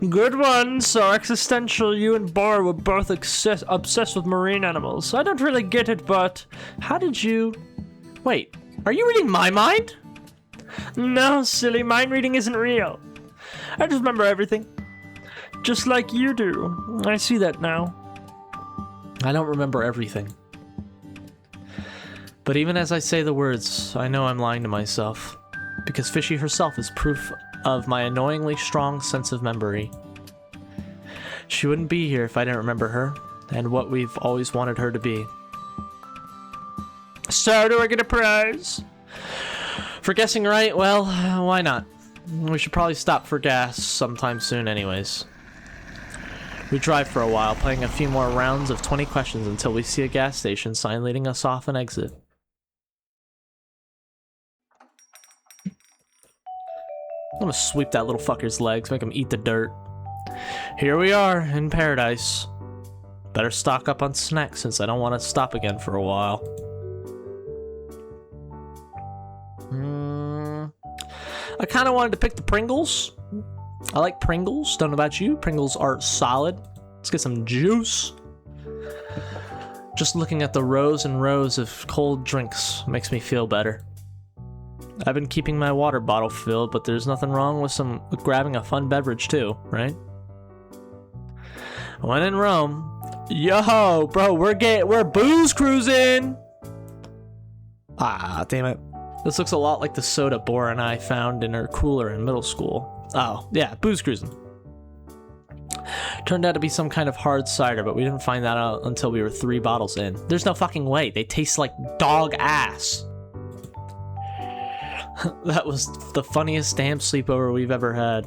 Speaker 3: Good one. So existential, you and Bora were both obsessed with marine animals. I don't really get it, but how did you...
Speaker 1: Wait, are you reading my mind?
Speaker 3: No, silly, mind reading isn't real. I just remember everything. Just like you do. I see that now.
Speaker 1: I don't remember everything. But even as I say the words, I know I'm lying to myself. Because Fishy herself is proof of my annoyingly strong sense of memory. She wouldn't be here if I didn't remember her, and what we've always wanted her to be.
Speaker 3: So, do I get a prize?
Speaker 1: For guessing right, well, why not? We should probably stop for gas sometime soon anyways. We drive for a while, playing a few more rounds of 20 questions until we see a gas station sign leading us off an exit. I'm gonna sweep that little fucker's legs, make him eat the dirt. Here we are, in paradise. Better stock up on snacks since I don't want to stop again for a while. I kind of wanted to pick the Pringles. I like Pringles. Don't know about you. Pringles are solid. Let's get some juice. Just looking at the rows and rows of cold drinks makes me feel better. I've been keeping my water bottle filled, but there's nothing wrong with grabbing a fun beverage too, right? When in Rome, yo, bro, we're booze cruising. Ah, damn it. This looks a lot like the soda Bora and I found in her cooler in middle school. Oh, yeah, booze cruising. Turned out to be some kind of hard cider, but we didn't find that out until we were 3 bottles in. There's no fucking way. They taste like dog ass. That was the funniest damn sleepover we've ever had.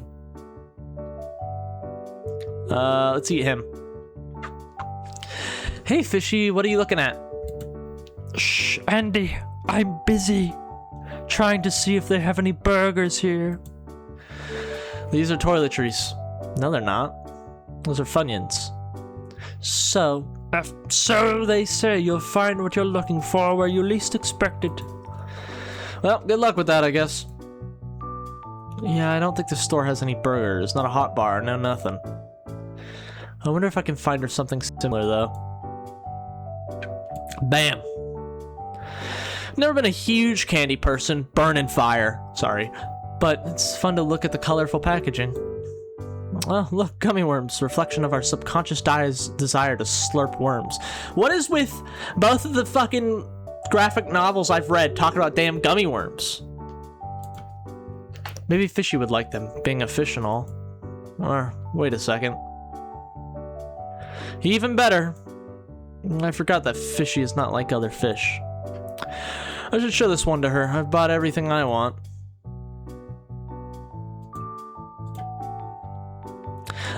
Speaker 1: Let's eat him. Hey, Fishy, what are you looking at?
Speaker 3: Shh, Andy, I'm busy. Trying to see if they have any burgers here.
Speaker 1: These are toiletries. No, they're not. Those are Funyuns. So
Speaker 3: they say. You'll find what you're looking for where you least expect it.
Speaker 1: Well, good luck with that, I guess. Yeah, I don't think the store has any burgers. Not a hot bar, no nothing. I wonder if I can find her something similar, though. Bam. Never been a huge candy person. Burn and fire. Sorry. But it's fun to look at the colorful packaging. Oh, look, gummy worms. Reflection of our subconscious desire to slurp worms. What is with both of the fucking graphic novels I've read talking about damn gummy worms? Maybe Fishy would like them, being a fish and all. Or, wait a second. Even better. I forgot that Fishy is not like other fish. I should show this one to her. I've bought everything I want.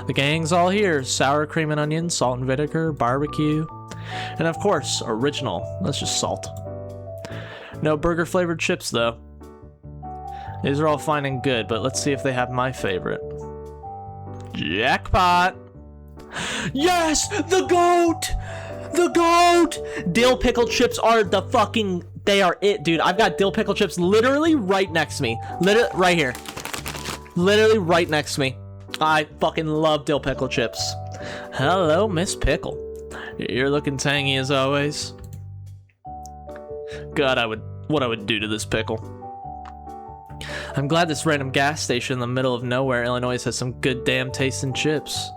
Speaker 1: The gang's all here. Sour cream and onion, salt and vinegar, barbecue, and of course, original. That's just salt. No burger flavored chips though. These are all fine and good, but let's see if they have my favorite. Jackpot! Yes! The goat! The goat! Dill pickle chips are the fucking... They are it, dude. I've got dill pickle chips literally right next to me. Right here. Literally right next to me. I fucking love dill pickle chips. Hello, Miss Pickle. You're looking tangy as always. God, what I would do to this pickle. I'm glad this random gas station in the middle of nowhere, Illinois, has some good damn tasting chips.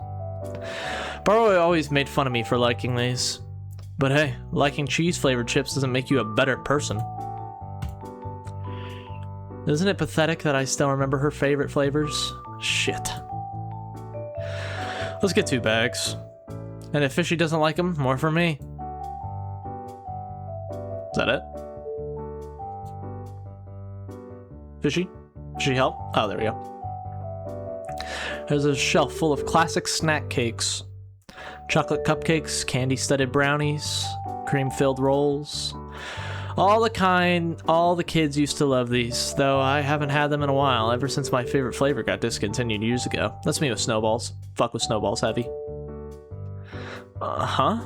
Speaker 1: Barrow always made fun of me for liking these. But hey, liking cheese-flavored chips doesn't make you a better person. Isn't it pathetic that I still remember her favorite flavors? Shit. Let's get 2 bags. And if Fishy doesn't like them, more for me. Is that it? Fishy? Fishy help? Oh, there we go. There's a shelf full of classic snack cakes. Chocolate cupcakes, candy-studded brownies, cream-filled rolls. All the kids used to love these, though I haven't had them in a while, ever since my favorite flavor got discontinued years ago. That's me with snowballs. Fuck with snowballs heavy. Uh-huh.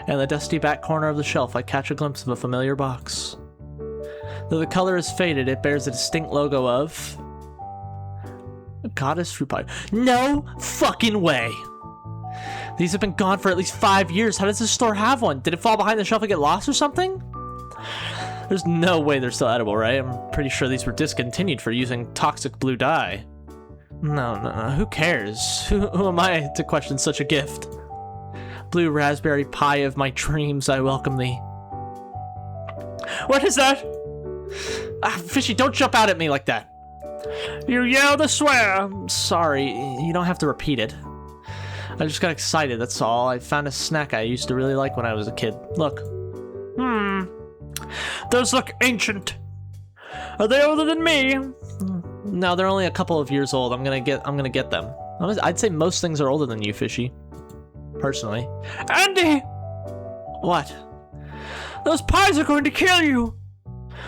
Speaker 1: In the dusty back corner of the shelf, I catch a glimpse of a familiar box. Though the color is faded, it bears a distinct logo of... a goddess fruit pie. No fucking way! These have been gone for at least 5 years. How does this store have one? Did it fall behind the shelf and get lost or something? There's no way they're still edible, right? I'm pretty sure these were discontinued for using toxic blue dye. No, who cares? Who am I to question such a gift? Blue raspberry pie of my dreams, I welcome thee. What is that? Fishy, don't jump out at me like that.
Speaker 3: You yelled a swear.
Speaker 1: I'm sorry, you don't have to repeat it. I just got excited, that's all. I found a snack I used to really like when I was a kid. Look.
Speaker 3: Those look ancient. Are they older than me?
Speaker 1: No, they're only a couple of years old. I'm gonna get them. I'd say most things are older than you, Fishy. Personally.
Speaker 3: Andy!
Speaker 1: What?
Speaker 3: Those pies are going to kill you!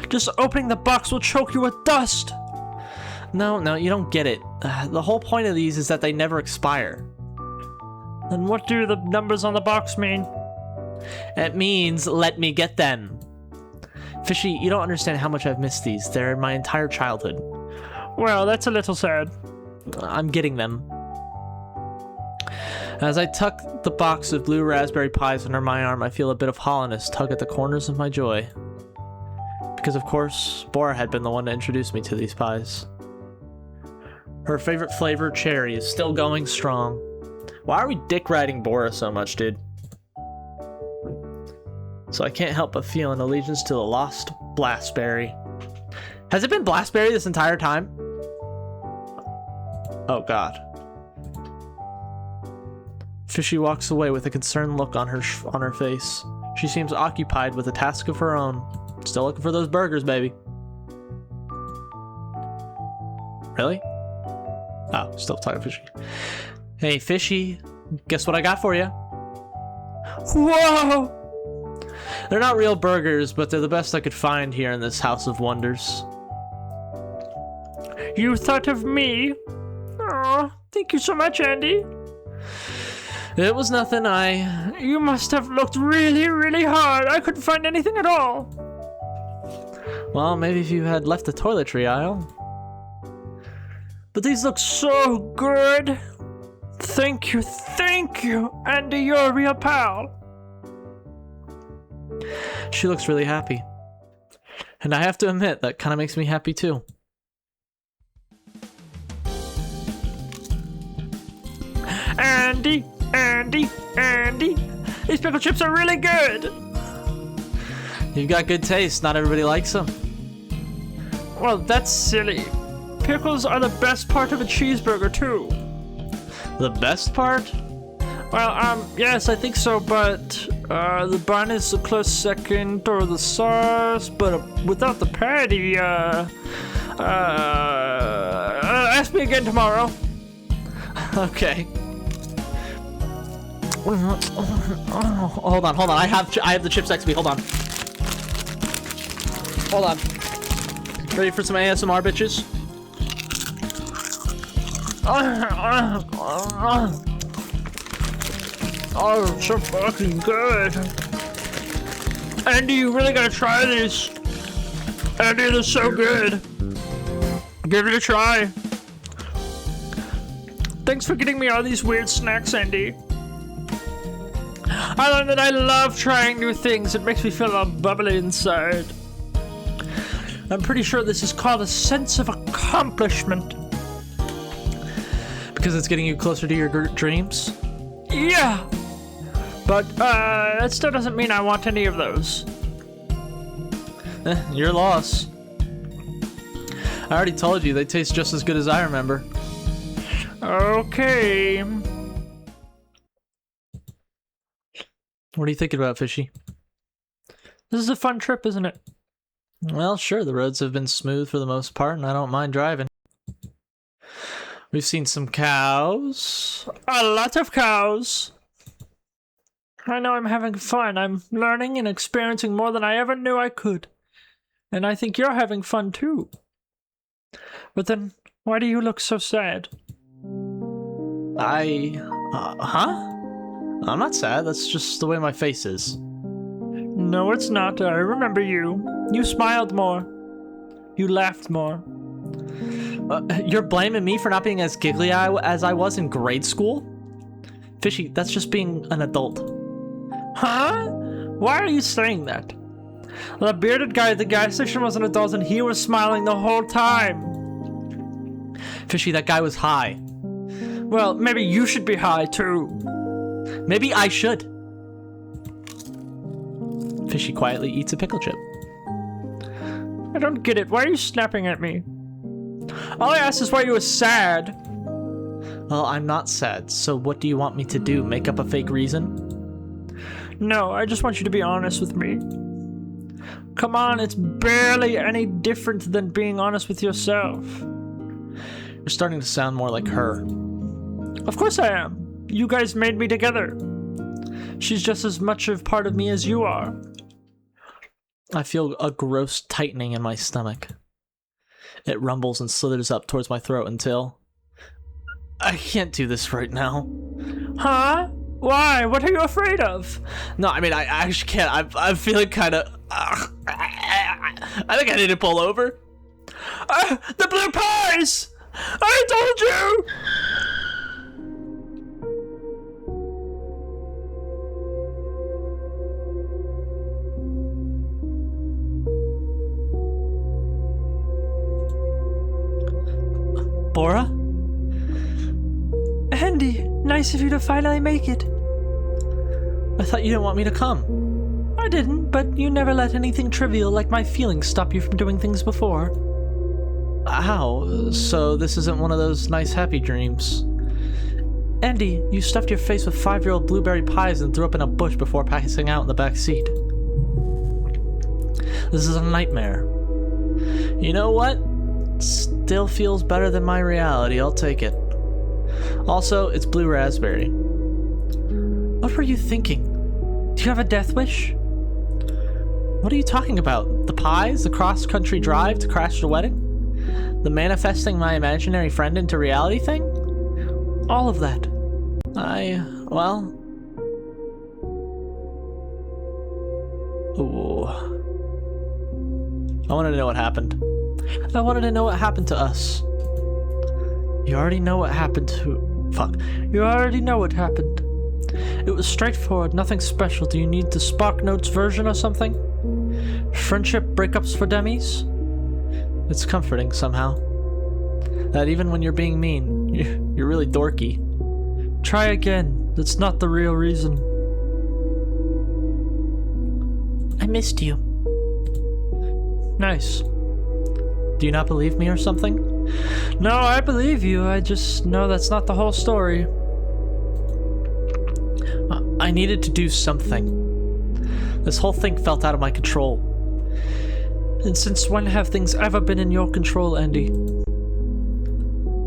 Speaker 3: Just opening the box will choke you with dust!
Speaker 1: No, you don't get it. The whole point of these is that they never expire.
Speaker 3: Then what do the numbers on the box mean?
Speaker 1: It means, let me get them. Fishy, you don't understand how much I've missed these. They're my entire childhood.
Speaker 3: Well, that's a little sad.
Speaker 1: I'm getting them. As I tuck the box of blue raspberry pies under my arm, I feel a bit of hollowness tug at the corners of my joy. Because, of course, Bora had been the one to introduce me to these pies. Her favorite flavor, cherry, is still going strong. Why are we dick riding Bora so much, dude? So I can't help but feel an allegiance to the lost Blastberry. Has it been Blastberry this entire time? Oh, God. Fishy walks away with a concerned look on her face. She seems occupied with a task of her own. Still looking for those burgers, baby. Really? Oh, still talking Fishy. Hey, Fishy, guess what I got for you?
Speaker 3: Whoa!
Speaker 1: They're not real burgers, but they're the best I could find here in this house of wonders.
Speaker 3: You thought of me? Oh, thank you so much, Andy.
Speaker 1: It was nothing,
Speaker 3: You must have looked really, really hard. I couldn't find anything at all.
Speaker 1: Well, maybe if you had left the toiletry aisle.
Speaker 3: But these look so good. Thank you, Andy, you're a real pal.
Speaker 1: She looks really happy. And I have to admit, that kind of makes me happy too.
Speaker 3: Andy, these pickle chips are really good.
Speaker 1: You've got good taste, not everybody likes them.
Speaker 3: Well, that's silly. Pickles are the best part of a cheeseburger too.
Speaker 1: The best part?
Speaker 3: Well, yes, I think so, but the bun is a close second, or the sauce, but without the patty, ask me again tomorrow.
Speaker 1: Okay. Hold on. I have the chips next to me. Hold on. Ready for some ASMR, bitches?
Speaker 3: Oh, so fucking good. Andy, you really gotta try these. Andy, they're so good. Give it a try. Thanks for getting me all these weird snacks, Andy. I learned that I love trying new things. It makes me feel all bubbly inside. I'm pretty sure this is called a sense of accomplishment.
Speaker 1: Because it's getting you closer to your dreams?
Speaker 3: Yeah. But, that still doesn't mean I want any of those.
Speaker 1: Your loss. I already told you, they taste just as good as I remember.
Speaker 3: Okay.
Speaker 1: What are you thinking about, Fishy?
Speaker 3: This is a fun trip, isn't it?
Speaker 1: Well, sure, the roads have been smooth for the most part, and I don't mind driving. We've seen some cows.
Speaker 3: A lot of cows. I know I'm having fun. I'm learning and experiencing more than I ever knew I could. And I think you're having fun too. But then, why do you look so sad?
Speaker 1: Huh? I'm not sad, that's just the way my face is.
Speaker 3: No, it's not. I remember you. You smiled more. You laughed more.
Speaker 1: You're blaming me for not being as giggly as I was in grade school? Fishy, that's just being an adult.
Speaker 3: Huh? Why are you saying that? The bearded guy at the gas station was an adult and he was smiling the whole time.
Speaker 1: Fishy, that guy was high.
Speaker 3: Well, maybe you should be high too.
Speaker 1: Maybe I should. Fishy quietly eats a pickle chip.
Speaker 3: I don't get it. Why are you snapping at me? All I asked is why you were sad.
Speaker 1: Well, I'm not sad, so what do you want me to do? Make up a fake reason?
Speaker 3: No, I just want you to be honest with me. Come on, it's barely any different than being honest with yourself.
Speaker 1: You're starting to sound more like her.
Speaker 3: Of course I am. You guys made me together. She's just as much a part of me as you are.
Speaker 1: I feel a gross tightening in my stomach. It rumbles and slithers up towards my throat until... I can't do this right now.
Speaker 3: Huh? Why? What are you afraid of?
Speaker 1: No, I mean, I actually can't. I'm feeling kind of... I think I need to pull over.
Speaker 3: The blue pies! I told you!
Speaker 1: Bora?
Speaker 3: Andy, nice of you to finally make it.
Speaker 1: I thought you didn't want me to come.
Speaker 3: I didn't, but you never let anything trivial like my feelings stop you from doing things before.
Speaker 1: How? So this isn't one of those nice happy dreams.
Speaker 3: Andy, you stuffed your face with 5-year-old blueberry pies and threw up in a bush before passing out in the back seat.
Speaker 1: This is a nightmare. You know what? Still feels better than my reality. I'll take it. Also, it's blue raspberry.
Speaker 3: What were you thinking? Do you have a death wish?
Speaker 1: What are you talking about? The pies? The cross-country drive to crash the wedding? The manifesting my imaginary friend into reality thing?
Speaker 3: All of that.
Speaker 1: Well... Ooh. I wanted to know what happened. I wanted to know what happened to us.
Speaker 3: You already know what happened to... Fuck. You already know what happened. It was straightforward, nothing special. Do you need the Spark Notes version or something? Friendship breakups for dummies?
Speaker 1: It's comforting somehow. That even when you're being mean, you're really dorky.
Speaker 3: Try again. That's not the real reason.
Speaker 2: I missed you.
Speaker 3: Nice.
Speaker 1: Do you not believe me or something?
Speaker 3: No, I believe you. I just know that's not the whole story.
Speaker 1: I needed to do something. This whole thing felt out of my control.
Speaker 3: And since when have things ever been in your control, Andy?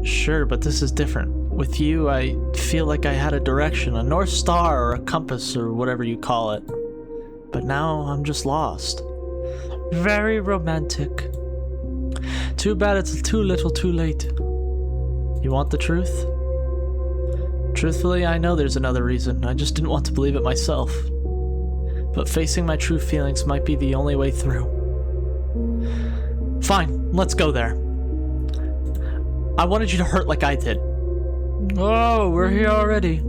Speaker 1: Sure, but this is different. With you, I feel like I had a direction, a North Star or a compass or whatever you call it. But now I'm just lost.
Speaker 3: Very romantic.
Speaker 1: Too bad it's too little too late. You want the truth? Truthfully, I know there's another reason. I just didn't want to believe it myself. But facing my true feelings might be the only way through. Fine, let's go there. I wanted you to hurt like I did.
Speaker 3: Oh, we're here already.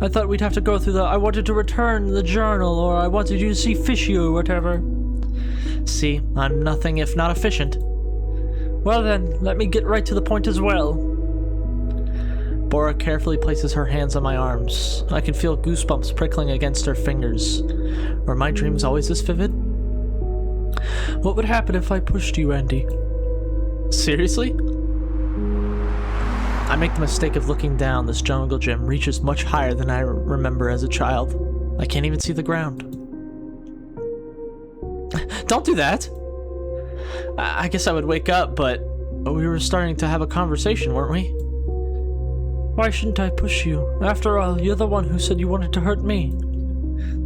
Speaker 3: I thought we'd have to go through I wanted to return the journal, or I wanted you to see Fishy or whatever.
Speaker 1: See, I'm nothing if not efficient.
Speaker 3: Well then, let me get right to the point as well.
Speaker 1: Bora carefully places her hands on my arms. I can feel goosebumps prickling against her fingers. Were my dreams always this vivid?
Speaker 3: What would happen if I pushed you, Andy?
Speaker 1: Seriously? I make the mistake of looking down. This jungle gym reaches much higher than I remember as a child. I can't even see the ground. Don't do that! I guess I would wake up, but we were starting to have a conversation, weren't we?
Speaker 3: Why shouldn't I push you? After all, you're the one who said you wanted to hurt me.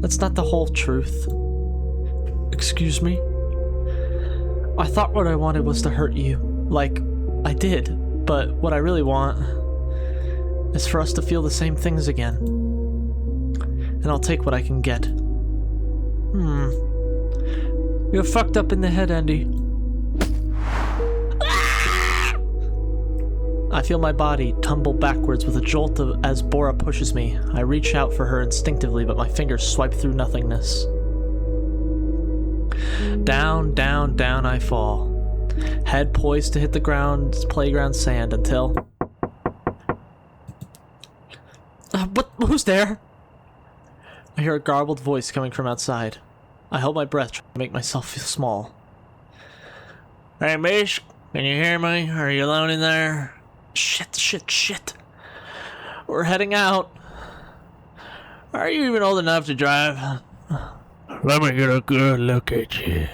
Speaker 1: That's not the whole truth.
Speaker 3: Excuse me?
Speaker 1: I thought what I wanted was to hurt you. Like, I did. But what I really want is for us to feel the same things again. and I'll take what I can get. You're fucked up in the head, Andy. I feel my body tumble backwards with a jolt as Bora pushes me. I reach out for her instinctively, but my fingers swipe through nothingness. Down, down, down I fall. Head poised to hit the playground sand until... Who's there? I hear a garbled voice coming from outside. I hold my breath, trying to make myself feel small. Hey, miss, can you hear me? Are you alone in there? Shit. We're heading out. Are you even old enough to drive?
Speaker 3: Let me get a good look at you.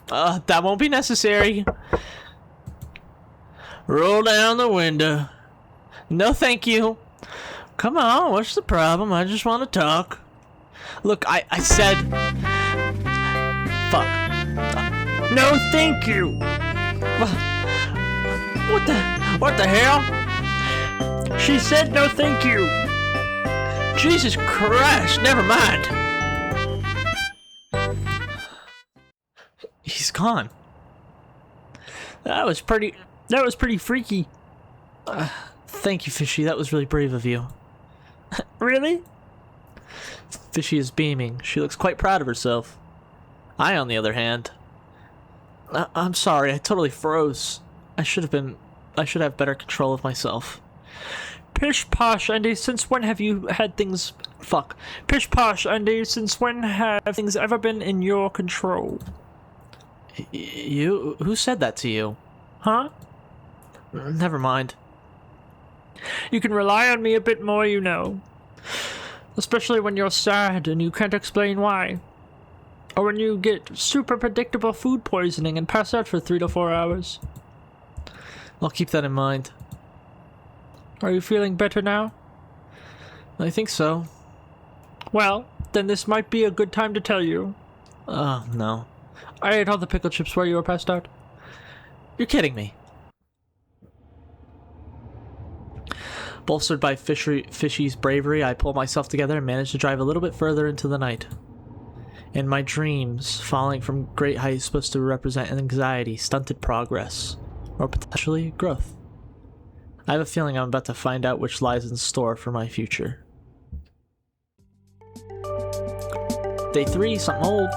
Speaker 1: That won't be necessary.
Speaker 3: Roll down the window.
Speaker 1: No, thank you.
Speaker 3: Come on, what's the problem? I just want to talk.
Speaker 1: Look, I said... Fuck.
Speaker 3: No, thank you.
Speaker 1: What the hell?
Speaker 3: She said no, thank you.
Speaker 1: Jesus Christ, never mind. He's gone. That was pretty freaky. Thank you, Fishy. That was really brave of you.
Speaker 3: Really?
Speaker 1: Fishy is beaming. She looks quite proud of herself. I, on the other hand... I'm sorry, I totally froze. I should have better control of myself.
Speaker 3: Pish posh, Andy, since when have you had things...
Speaker 1: Fuck.
Speaker 3: Pish posh, Andy, since when have things ever been in your control?
Speaker 1: You? Who said that to you?
Speaker 3: Huh?
Speaker 1: Never mind.
Speaker 3: You can rely on me a bit more, you know. Especially when you're sad and you can't explain why. Or when you get super predictable food poisoning and pass out for 3 to 4 hours.
Speaker 1: I'll keep that in mind.
Speaker 3: Are you feeling better now?
Speaker 1: I think so.
Speaker 3: Well, then this might be a good time to tell you.
Speaker 1: Oh, no.
Speaker 3: I ate all the pickle chips while you were passed out.
Speaker 1: You're kidding me. Bolstered by Fishy's bravery, I pull myself together and manage to drive a little bit further into the night. In my dreams, falling from great height is supposed to represent anxiety, stunted progress, or potentially growth. I have a feeling I'm about to find out which lies in store for my future. Day 3, something old.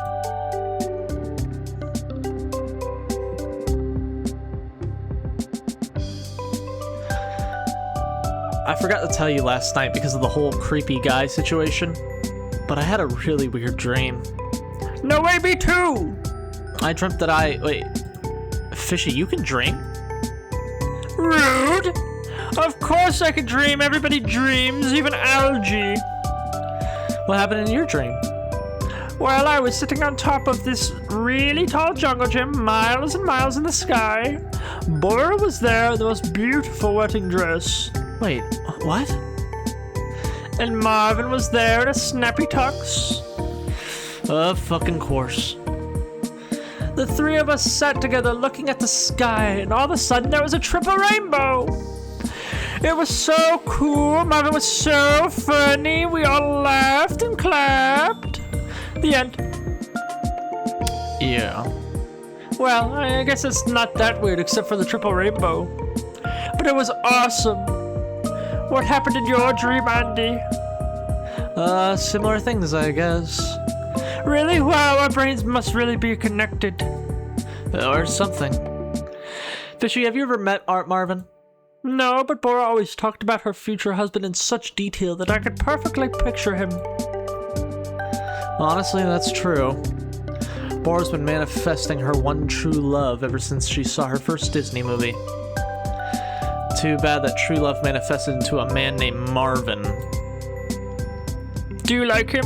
Speaker 1: I forgot to tell you last night because of the whole creepy guy situation, but I had a really weird dream.
Speaker 3: No way, me too!
Speaker 1: I dreamt that wait, Fishy, you can dream?
Speaker 3: Rude! Of course I can dream, everybody dreams, even algae.
Speaker 1: What happened in your dream?
Speaker 3: Well, I was sitting on top of this really tall jungle gym, miles and miles in the sky. Bora was there in the most beautiful wedding dress.
Speaker 1: Wait, what?
Speaker 3: And Marvin was there in a snappy tux.
Speaker 1: Of fucking course.
Speaker 3: The three of us sat together looking at the sky, and all of a sudden there was a triple rainbow. It was so cool, Marvin was so funny, we all laughed and clapped. The end.
Speaker 1: Yeah.
Speaker 3: Well, I guess it's not that weird except for the triple rainbow. But it was awesome. What happened in your dream, Andy?
Speaker 1: Similar things, I guess.
Speaker 3: Really? Wow, our brains must really be connected.
Speaker 1: Or something. Fishy, have you ever met Art Marvin?
Speaker 3: No, but Bora always talked about her future husband in such detail that I could perfectly picture him.
Speaker 1: Honestly, that's true. Bora's been manifesting her one true love ever since she saw her first Disney movie. Too bad that true love manifested into a man named Marvin.
Speaker 3: Do you like him?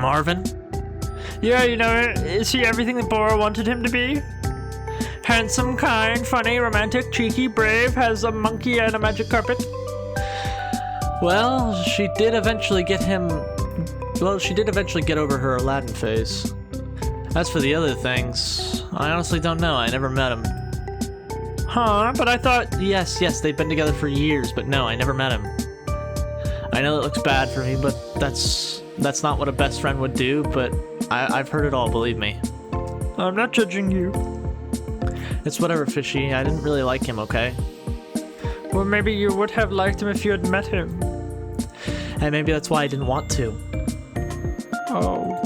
Speaker 1: Marvin?
Speaker 3: Yeah, you know, is he everything that Bora wanted him to be? Handsome, kind, funny, romantic, cheeky, brave, has a monkey and a magic carpet?
Speaker 1: Well, she did eventually get over her Aladdin phase. As for the other things, I honestly don't know. I never met him.
Speaker 3: Huh, but I thought...
Speaker 1: Yes, they've been together for years, but no, I never met him. I know that looks bad for me, but That's not what a best friend would do, but I've heard it all, believe me.
Speaker 3: I'm not judging you.
Speaker 1: It's whatever, Fishy. I didn't really like him, okay?
Speaker 3: Or maybe you would have liked him if you had met him.
Speaker 1: And maybe that's why I didn't want to.
Speaker 3: Oh.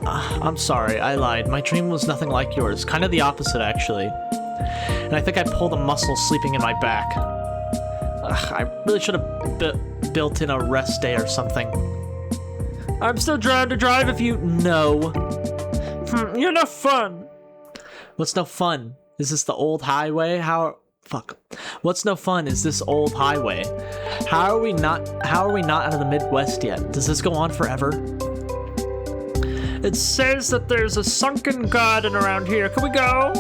Speaker 1: I'm sorry, I lied. My dream was nothing like yours. Kind of the opposite, actually. And I think I pulled a muscle sleeping in my back. I really should have built in a rest day or something.
Speaker 3: I'm still trying to drive if you...
Speaker 1: No.
Speaker 3: You're no fun.
Speaker 1: What's no fun? Is this the old highway? Fuck. What's no fun is this old highway. How are we not out of the Midwest yet? Does this go on forever?
Speaker 3: It says that there's a sunken garden around here. Can we go?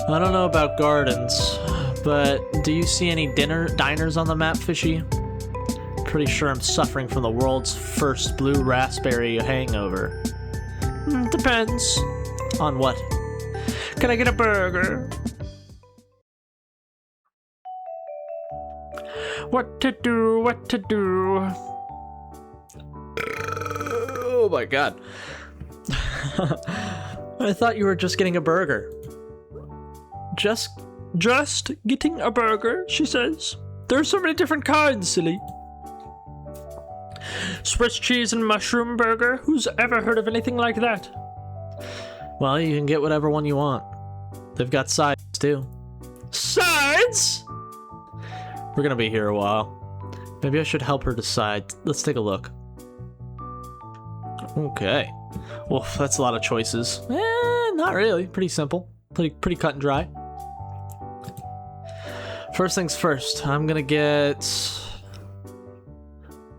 Speaker 1: I don't know about gardens, but do you see any diners on the map, Fishy? Pretty sure I'm suffering from the world's first blue raspberry hangover.
Speaker 3: Depends.
Speaker 1: On what?
Speaker 3: Can I get a burger? What to do, what to do.
Speaker 1: Oh my god. I thought you were just getting a burger.
Speaker 3: Just getting a burger, she says. There's so many different kinds, silly. Swiss cheese and mushroom burger? Who's ever heard of anything like that?
Speaker 1: Well, you can get whatever one you want. They've got sides, too.
Speaker 3: Sides?
Speaker 1: We're gonna be here a while. Maybe I should help her decide. Let's take a look. Okay. Well, that's a lot of choices. Not really. Pretty simple. Pretty cut and dry. First things first, I'm gonna get...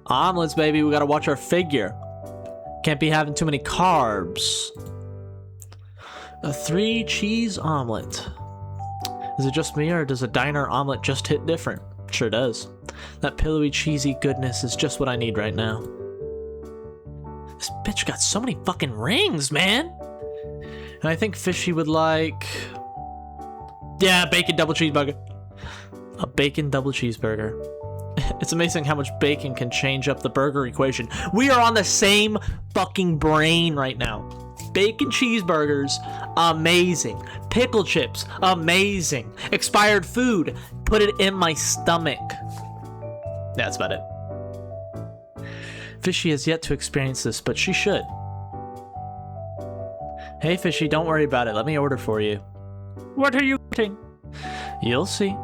Speaker 1: omelets, baby. We gotta watch our figure. Can't be having too many carbs. A 3 cheese omelet. Is it just me, or does a diner omelet just hit different? Sure does. That pillowy, cheesy goodness is just what I need right now. This bitch got so many fucking rings, man! And I think Fishy would like... yeah, bacon double cheeseburger. A bacon double cheeseburger. It's amazing how much bacon can change up the burger equation. We are on the same fucking brain right now. Bacon cheeseburgers, amazing. Pickle chips, amazing. Expired food, put it in my stomach. That's about it. Fishy has yet to experience this, but she should. Hey Fishy, don't worry about it. Let me order for you.
Speaker 3: What are you getting?
Speaker 1: You'll see.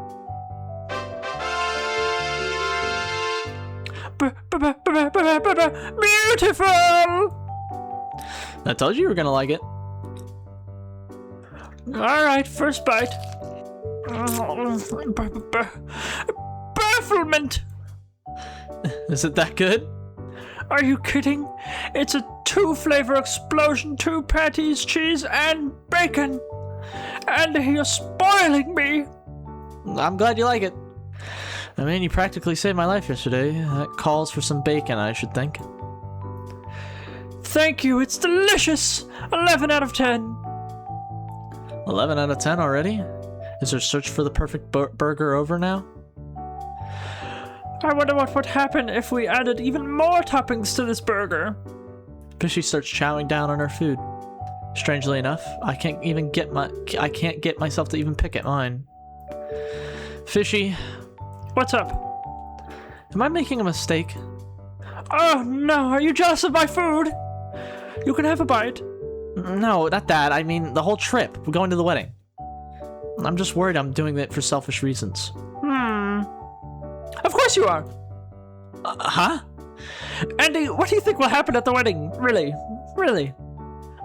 Speaker 3: Beautiful!
Speaker 1: I told you were gonna like it.
Speaker 3: Alright, first bite. Bafflement!
Speaker 1: Is it that good?
Speaker 3: Are you kidding? It's a 2-flavor explosion, 2 patties, cheese, and bacon. And you're spoiling me.
Speaker 1: I'm glad you like it. I mean, you practically saved my life yesterday. That calls for some bacon, I should think.
Speaker 3: Thank you, it's delicious. 11 out of 10.
Speaker 1: 11 out of 10 already? Is our search for the perfect burger over now?
Speaker 3: I wonder what would happen if we added even more toppings to this burger.
Speaker 1: Fishy starts chowing down on her food. Strangely enough, I can't get myself to even pick at mine. Fishy,
Speaker 3: What's up?
Speaker 1: am I making a mistake?
Speaker 3: Oh no, are you jealous of my food? You can have a bite.
Speaker 1: No, not that. I mean, the whole trip. We're going to the wedding. I'm just worried I'm doing it for selfish reasons.
Speaker 3: Of course you are.
Speaker 1: Huh?
Speaker 3: Andy, what do you think will happen at the wedding? Really? Really?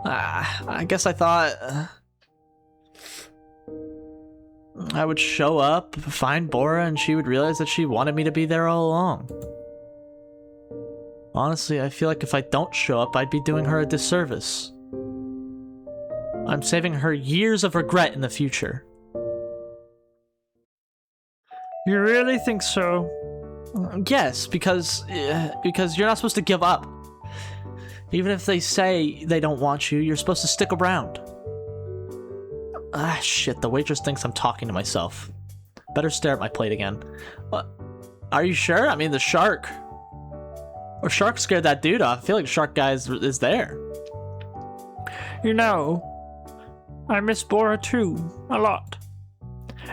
Speaker 1: I guess I thought... I would show up, find Bora, and she would realize that she wanted me to be there all along. Honestly, I feel like if I don't show up, I'd be doing her a disservice. I'm saving her years of regret in the future.
Speaker 3: You really think so?
Speaker 1: Yes, because you're not supposed to give up. Even if they say they don't want you, you're supposed to stick around. Ah, shit, the waitress thinks I'm talking to myself. Better stare at my plate again. What? Are you sure? I mean, the shark. Or Shark scared that dude off. I feel like Shark guy is there.
Speaker 3: You know, I miss Bora too, a lot.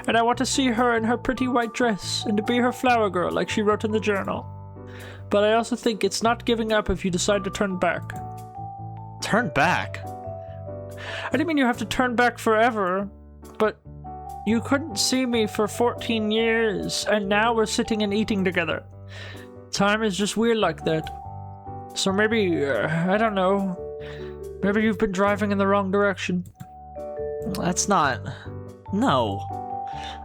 Speaker 3: And I want to see her in her pretty white dress and to be her flower girl like she wrote in the journal. But I also think it's not giving up if you decide to turn back.
Speaker 1: Turn back?
Speaker 3: I didn't mean you have to turn back forever, but you couldn't see me for 14 years, and now we're sitting and eating together. Time is just weird like that. So maybe, I don't know, maybe you've been driving in the wrong direction.
Speaker 1: That's not... No.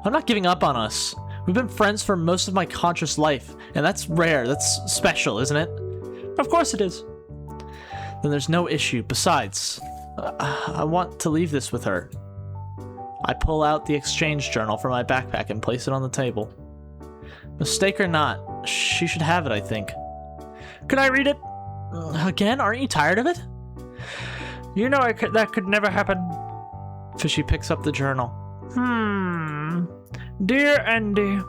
Speaker 1: I'm not giving up on us. We've been friends for most of my conscious life, and that's rare. That's special, isn't it?
Speaker 3: Of course it is.
Speaker 1: Then there's no issue. Besides, I want to leave this with her. I pull out the exchange journal from my backpack and place it on the table. Mistake or not, she should have it, I think.
Speaker 3: Can I read it?
Speaker 1: Again? Aren't you tired of it?
Speaker 3: You know that could never happen.
Speaker 1: Fishy picks up the journal.
Speaker 3: Dear Andy,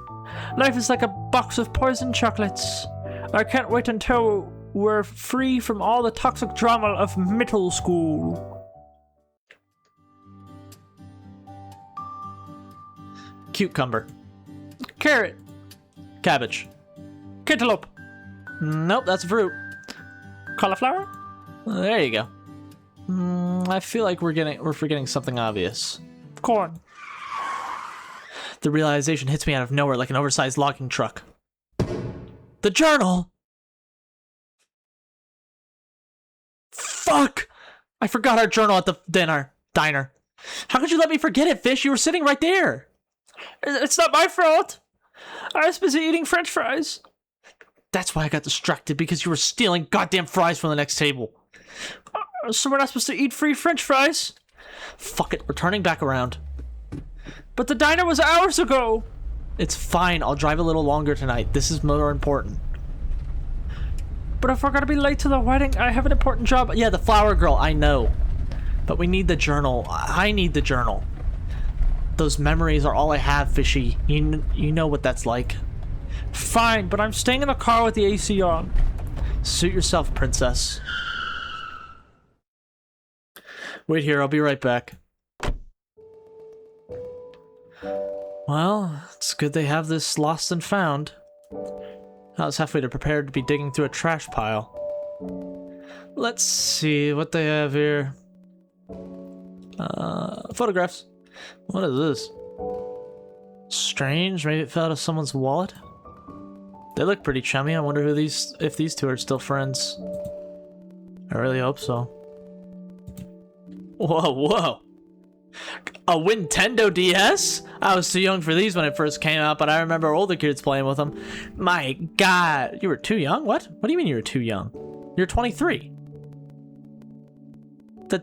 Speaker 3: life is like a box of poison chocolates. I can't wait until we're free from all the toxic drama of middle school.
Speaker 1: Cucumber.
Speaker 3: Carrot.
Speaker 1: Cabbage.
Speaker 3: Cantaloupe.
Speaker 1: Nope, that's fruit.
Speaker 3: Cauliflower.
Speaker 1: There you go. I feel like we're forgetting something obvious.
Speaker 3: Corn.
Speaker 1: The realization hits me out of nowhere like an oversized logging truck. The journal! Fuck! I forgot our journal at the diner. How could you let me forget it, Fish? You were sitting right there.
Speaker 3: It's not my fault. I was busy eating French fries.
Speaker 1: That's why I got distracted, because you were stealing goddamn fries from the next table.
Speaker 3: So we're not supposed to eat free French fries?
Speaker 1: Fuck it, we're turning back around.
Speaker 3: But the diner was hours ago.
Speaker 1: It's fine, I'll drive a little longer tonight. This is more important.
Speaker 3: But if we're gonna be late to the wedding, I have an important job.
Speaker 1: Yeah, the flower girl, I know. But we need the journal. I need the journal. Those memories are all I have, Fishy. You know what that's like.
Speaker 3: Fine, but I'm staying in the car with the AC on.
Speaker 1: Suit yourself, princess. Wait here, I'll be right back. Well, it's good they have this lost and found. I was halfway prepared to be digging through a trash pile. Let's see what they have here. Photographs. What is this? Strange, maybe it fell out of someone's wallet? They look pretty chummy. I wonder if these two are still friends. I really hope so. Whoa. A Nintendo DS? I was too young for these when it first came out, but I remember older kids playing with them. My god, you were too young? What? What do you mean you were too young? You're 23.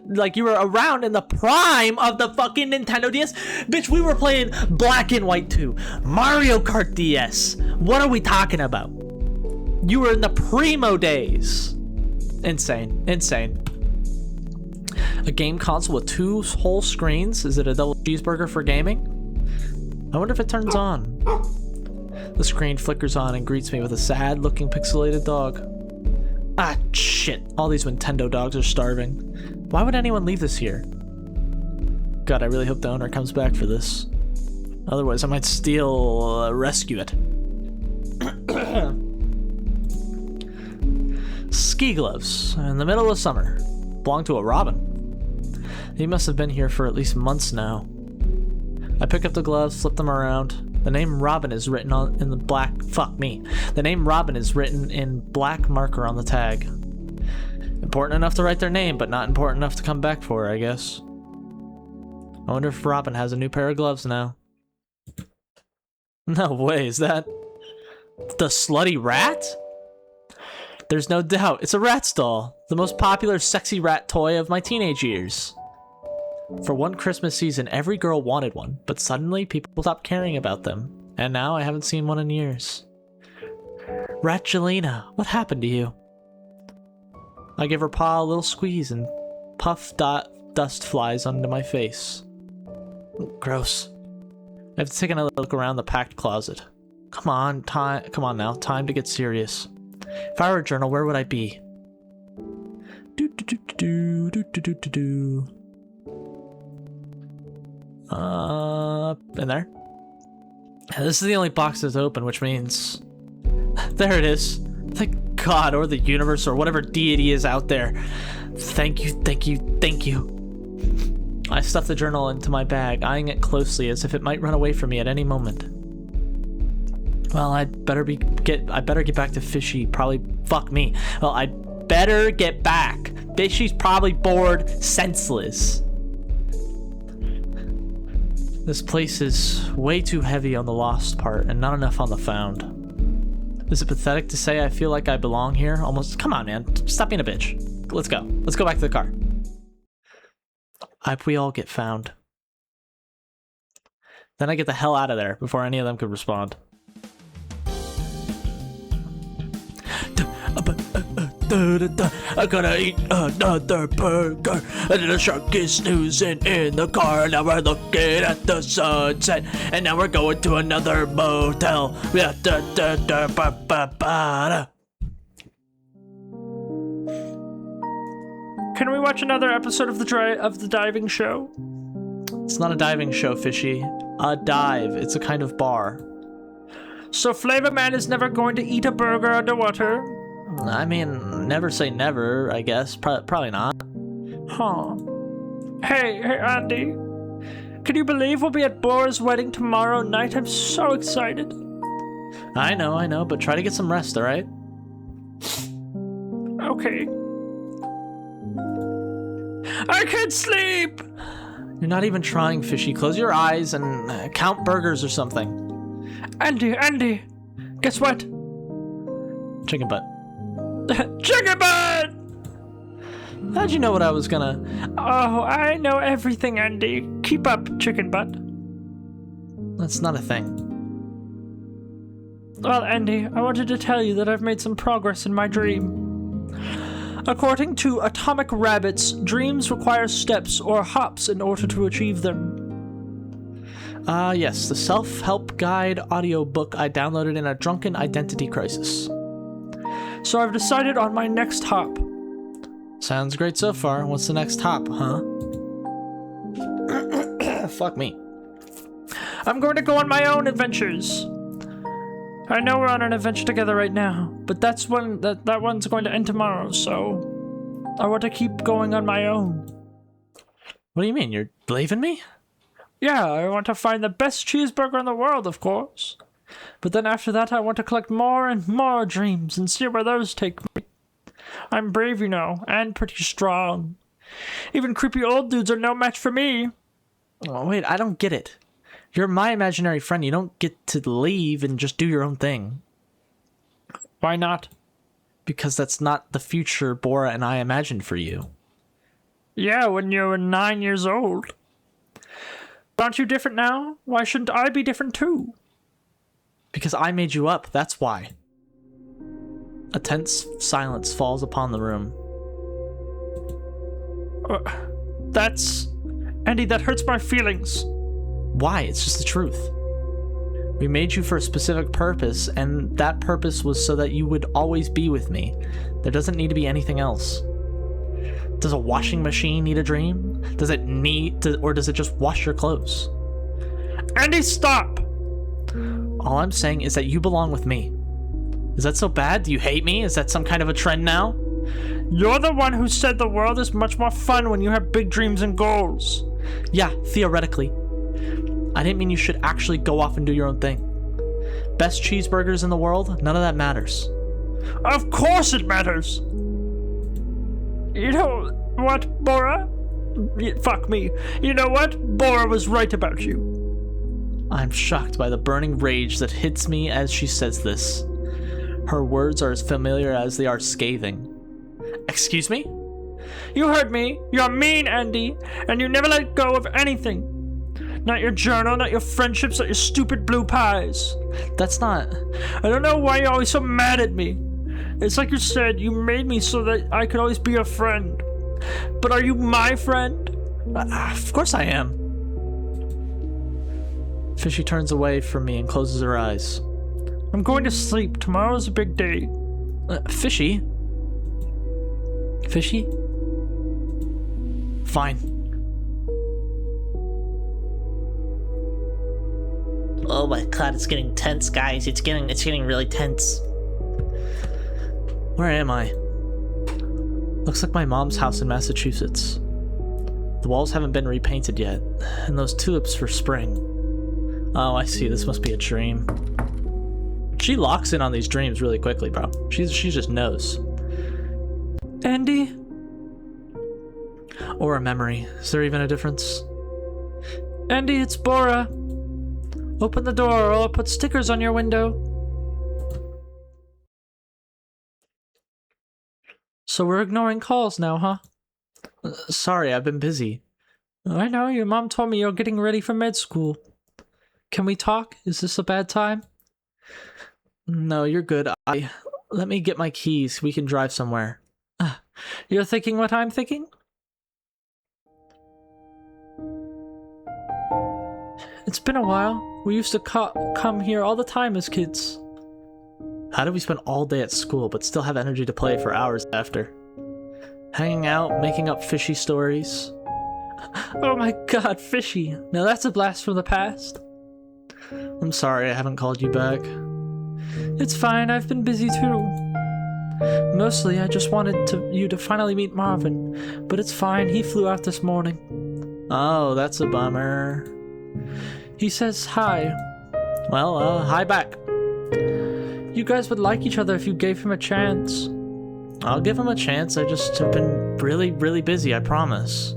Speaker 1: Like you were around in the prime of the fucking Nintendo DS? Bitch, we were playing Black and White 2, Mario Kart DS. What are we talking about? You were in the primo days. Insane. A game console with 2 whole screens? Is it a double cheeseburger for gaming? I wonder if it turns on. The screen flickers on and greets me with a sad-looking pixelated dog. Ah, shit. All these Nintendo dogs are starving. Why would anyone leave this here? God, I really hope the owner comes back for this. Otherwise, I might rescue it. Ski gloves. In the middle of summer. Belong to a robin. He must have been here for at least months now. I pick up the gloves, flip them around. The name Robin is written in the black... Fuck me. The name Robin is written in black marker on the tag. Important enough to write their name, but not important enough to come back for, I guess. I wonder if Robin has a new pair of gloves now. No way, is that... the slutty rat? There's no doubt, it's a rat doll. The most popular sexy rat toy of my teenage years. For one Christmas season, every girl wanted one, but suddenly people stopped caring about them. And now I haven't seen one in years. Ratgelina, what happened to you? I give her paw a little squeeze and puff dust flies onto my face. Gross. I have to take another look around the packed closet. Come on now, time to get serious. If I were a journal, where would I be? In there. This is the only box that's open, which means there it is. Thank God, or the universe, or whatever deity is out there. Thank you, thank you, thank you. I stuffed the journal into my bag, eyeing it closely as if it might run away from me at any moment. Well, I'd better get back to Fishy. Probably fuck me. Well, I'd better get back. Fishy's probably bored, senseless. This place is way too heavy on the lost part and not enough on the found. Is it pathetic to say I feel like I belong here? Almost. Come on, man. Stop being a bitch. Let's go. Let's go back to the car. I hope we all get found. Then I get the hell out of there before any of them could respond. I'm gonna eat another burger. And the shark is snoozing in the car. Now we're looking at the sunset. And now we're going to another motel.
Speaker 3: Can we watch another episode of the diving show?
Speaker 1: It's not a diving show, Fishy. A dive. It's a kind of bar.
Speaker 3: So Flavor Man is never going to eat a burger underwater?
Speaker 1: I mean, never say never, I guess. Probably not.
Speaker 3: Huh. Hey, Andy. Can you believe we'll be at Bora's wedding tomorrow night? I'm so excited.
Speaker 1: I know, but try to get some rest, alright?
Speaker 3: Okay. I can't sleep!
Speaker 1: You're not even trying, Fishy. Close your eyes and count burgers or something.
Speaker 3: Andy, guess what?
Speaker 1: Chicken butt.
Speaker 3: Chicken butt!
Speaker 1: How'd you know what I was gonna...
Speaker 3: Oh, I know everything, Andy. Keep up, chicken butt.
Speaker 1: That's not a thing.
Speaker 3: Well, Andy, I wanted to tell you that I've made some progress in my dream. According to Atomic Rabbits, dreams require steps or hops in order to achieve them.
Speaker 1: Yes, the self-help guide audiobook I downloaded in a drunken identity crisis.
Speaker 3: So I've decided on my next hop.
Speaker 1: Sounds great so far. What's the next hop, huh? Fuck me.
Speaker 3: I'm going to go on my own adventures. I know we're on an adventure together right now, but that one's going to end tomorrow, so I want to keep going on my own.
Speaker 1: What do you mean? You're leaving me?
Speaker 3: Yeah, I want to find the best cheeseburger in the world, of course. But then after that, I want to collect more and more dreams and see where those take me. I'm brave, you know, and pretty strong. Even creepy old dudes are no match for me.
Speaker 1: Oh, wait, I don't get it. You're my imaginary friend. You don't get to leave and just do your own thing.
Speaker 3: Why not?
Speaker 1: Because that's not the future Bora and I imagined for you.
Speaker 3: Yeah, when you were 9 years old. Aren't you different now? Why shouldn't I be different too?
Speaker 1: Because I made you up, that's why. A tense silence falls upon the room.
Speaker 3: Andy, that hurts my feelings.
Speaker 1: Why? It's just the truth. We made you for a specific purpose, and that purpose was so that you would always be with me. There doesn't need to be anything else. Does a washing machine need a dream? Does it need to, or does it just wash your clothes?
Speaker 3: Andy, stop!
Speaker 1: All I'm saying is that you belong with me. Is that so bad? Do you hate me? Is that some kind of a trend now?
Speaker 3: You're the one who said the world is much more fun when you have big dreams and goals.
Speaker 1: Yeah, theoretically. I didn't mean you should actually go off and do your own thing. Best cheeseburgers in the world? None of that matters.
Speaker 3: Of course it matters! You know what, Bora? Fuck me. You know what? Bora was right about you.
Speaker 1: I'm shocked by the burning rage that hits me as she says this. Her words are as familiar as they are scathing. Excuse me?
Speaker 3: You heard me. You're mean, Andy, and you never let go of anything. Not your journal, not your friendships, not your stupid blue pies.
Speaker 1: That's not...
Speaker 3: I don't know why you're always so mad at me. It's like you said, you made me so that I could always be a friend. But are you my friend?
Speaker 1: Of course I am. Fishy turns away from me and closes her eyes.
Speaker 3: I'm going to sleep. Tomorrow's a big day.
Speaker 1: Fishy? Fishy? Fine.
Speaker 2: Oh my god, it's getting tense, guys. It's getting really tense.
Speaker 1: Where am I? Looks like my mom's house in Massachusetts. The walls haven't been repainted yet, and those tulips for spring. Oh, I see. This must be a dream. She locks in on these dreams really quickly, bro. She just knows. Andy? Or a memory. Is there even a difference? Andy, it's Bora. Open the door or I'll put stickers on your window. So we're ignoring calls now, huh? Sorry, I've been busy. I know, your mom told me you're getting ready for med school. Can we talk? Is this a bad time? No, you're good. Let me get my keys. We can drive somewhere. You're thinking what I'm thinking? It's been a while. We used to come here all the time as kids. How do we spend all day at school but still have energy to play for hours after? Hanging out, making up fishy stories. Oh my god, fishy. Now that's a blast from the past. I'm sorry I haven't called you back. It's fine, I've been busy too. Mostly I just wanted you to finally meet Marvin, but it's fine, he flew out this morning. Oh, that's a bummer. He says hi. Well, hi back. You guys would like each other if you gave him a chance. I'll give him a chance, I just have been really, really busy, I promise.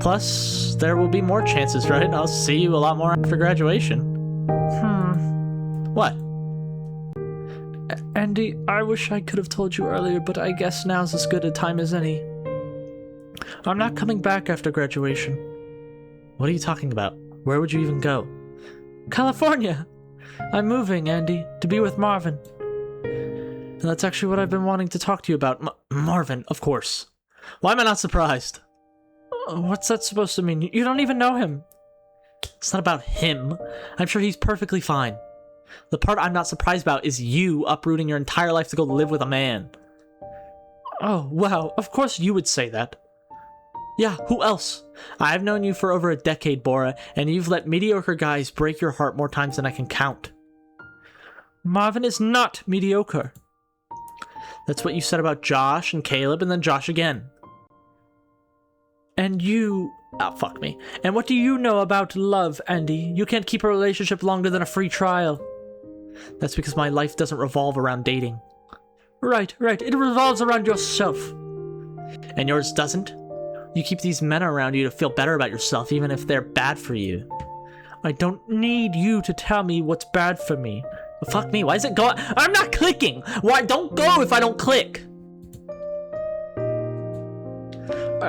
Speaker 1: Plus, there will be more chances, right? I'll see you a lot more after graduation. What? Andy, I wish I could have told you earlier, but I guess now's as good a time as any. I'm not coming back after graduation. What are you talking about? Where would you even go? California! I'm moving, Andy, to be with Marvin. And that's actually what I've been wanting to talk to you about. Marvin, of course. Why am I not surprised? What's that supposed to mean? You don't even know him. It's not about him. I'm sure he's perfectly fine. The part I'm not surprised about is you uprooting your entire life to go live with a man. Oh, wow. Of course you would say that. Yeah, who else? I've known you for over a decade, Bora, and you've let mediocre guys break your heart more times than I can count. Marvin is not mediocre. That's what you said about Josh and Caleb and then Josh again. And you... Oh, fuck me. And what do you know about love, Andy? You can't keep a relationship longer than a free trial. That's because my life doesn't revolve around dating. Right. It revolves around yourself. And yours doesn't? You keep these men around you to feel better about yourself, even if they're bad for you. I don't need you to tell me what's bad for me. Well, fuck me, why is it going? I'm not clicking! Why? Don't go if I don't click!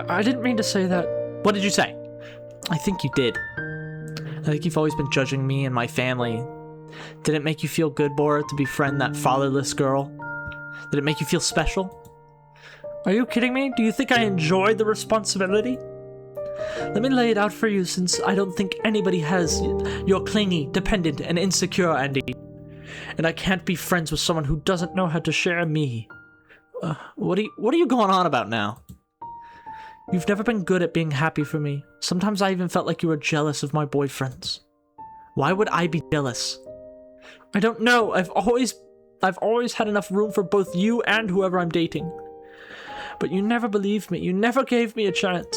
Speaker 1: I didn't mean to say that. What did you say? I think you did. I think you've always been judging me and my family. Did it make you feel good, Bora, to befriend that fatherless girl? Did it make you feel special? Are you kidding me? Do you think I enjoyed the responsibility? Let me lay it out for you, since I don't think anybody has. You're clingy, dependent, and insecure, Andy. And I can't be friends with someone who doesn't know how to share me. What are you going on about now? You've never been good at being happy for me. Sometimes I even felt like you were jealous of my boyfriends. Why would I be jealous? I don't know. I've always had enough room for both you and whoever I'm dating. But you never believed me. You never gave me a chance.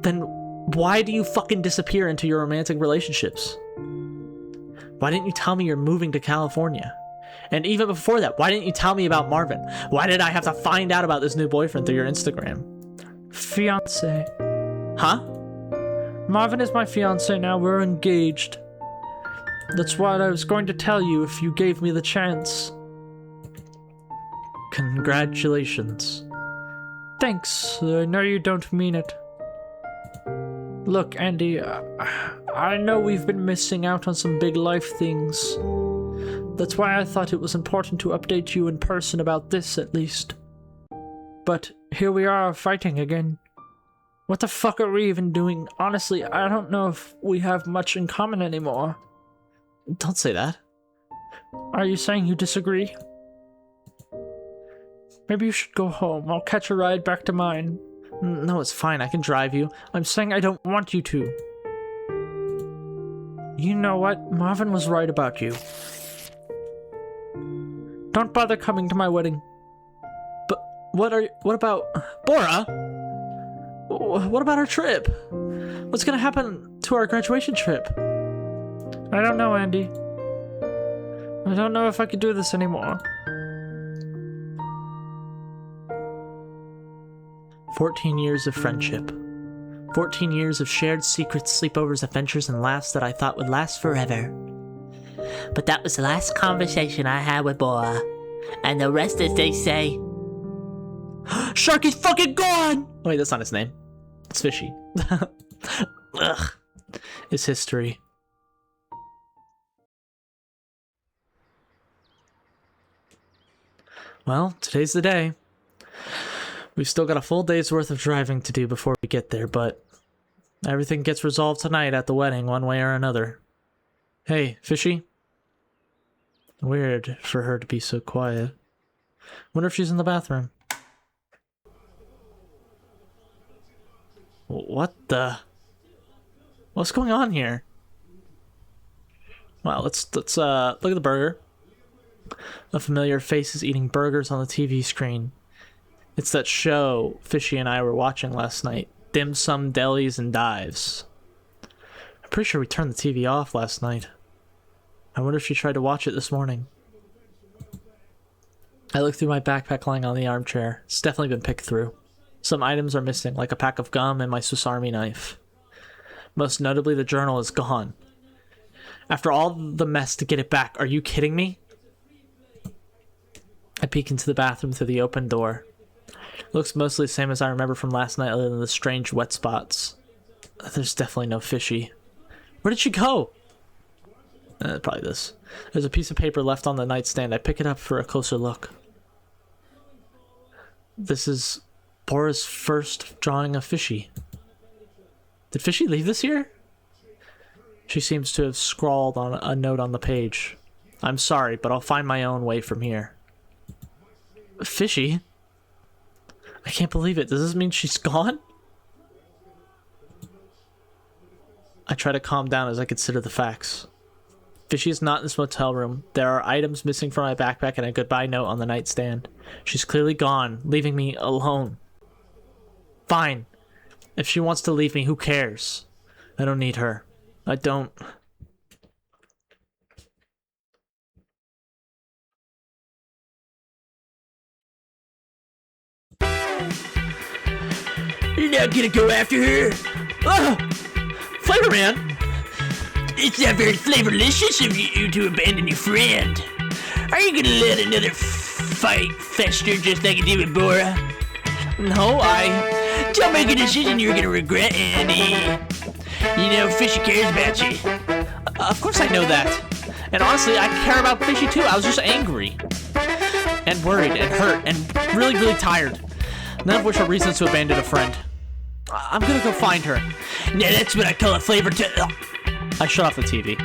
Speaker 1: Then why do you fucking disappear into your romantic relationships? Why didn't you tell me you're moving to California? And even before that, why didn't you tell me about Marvin? Why did I have to find out about this new boyfriend through your Instagram? Fiancé. Huh? Marvin is my fiancé now. We're engaged. That's what I was going to tell you if you gave me the chance. Congratulations. Thanks. I know you don't mean it. Look, Andy, I know we've been missing out on some big life things. That's why I thought it was important to update you in person about this, at least. But here we are, fighting again. What the fuck are we even doing? Honestly, I don't know if we have much in common anymore. Don't say that. Are you saying you disagree?
Speaker 3: Maybe you should go home. I'll catch a ride back to mine.
Speaker 1: No, it's fine. I can drive you.
Speaker 3: I'm saying I don't want you to. You know what? Marvin was right about you. Don't bother coming to my wedding.
Speaker 1: But what about Bora? What about our trip? What's gonna happen to our graduation trip?
Speaker 3: I don't know, Andy. I don't know if I could do this anymore.
Speaker 1: 14 years of friendship. 14 years of shared secrets, sleepovers, adventures, and laughs that I thought would last forever.
Speaker 2: But that was the last conversation I had with Bora. And the rest, as they say...
Speaker 1: Sharky's fucking gone! Wait, that's not his name. It's Fishy. Ugh. It's history. Well, today's the day. We've still got a full day's worth of driving to do before we get there, but everything gets resolved tonight at the wedding one way or another. Hey, Fishy? Weird for her to be so quiet. Wonder if she's in the bathroom. What the? What's going on here? Well, let's look at the burger. A familiar face is eating burgers on the TV screen. It's that show Fishy and I were watching last night. Dim Sum Delis and Dives. I'm pretty sure we turned the TV off last night. I wonder if she tried to watch it this morning. I look through my backpack lying on the armchair. It's definitely been picked through. Some items are missing, like a pack of gum and my Swiss Army knife. Most notably, the journal is gone. After all the mess to get it back, are you kidding me? I peek into the bathroom through the open door. It looks mostly the same as I remember from last night, other than the strange wet spots. There's definitely no Fishy. Where did she go? Probably this. There's a piece of paper left on the nightstand. I pick it up for a closer look. This is Bora's first drawing of Fishy. Did Fishy leave this here? She seems to have scrawled on a note on the page. I'm sorry, but I'll find my own way from here. Fishy? I can't believe it. Does this mean she's gone? I try to calm down as I consider the facts. Fishy is not in this motel room. There are items missing from my backpack and a goodbye note on the nightstand. She's clearly gone, leaving me alone. Fine. If she wants to leave me, who cares? I don't need her. I don't...
Speaker 2: You're not gonna go after her?
Speaker 1: Oh! Flavor Man!
Speaker 2: It's not very flavorlicious of you to abandon your friend. Are you gonna let another fight fester just like you did with Bora?
Speaker 1: No,
Speaker 2: Don't make a decision you're gonna regret, Andy. You know, Fishy cares about you.
Speaker 1: Of course I know that. And honestly, I care about Fishy too. I was just angry. And worried, and hurt, and really, really tired. None of which are reasons to abandon a friend. I'm gonna go find her.
Speaker 2: Now that's what I call a flavor to...
Speaker 1: I shut off the TV.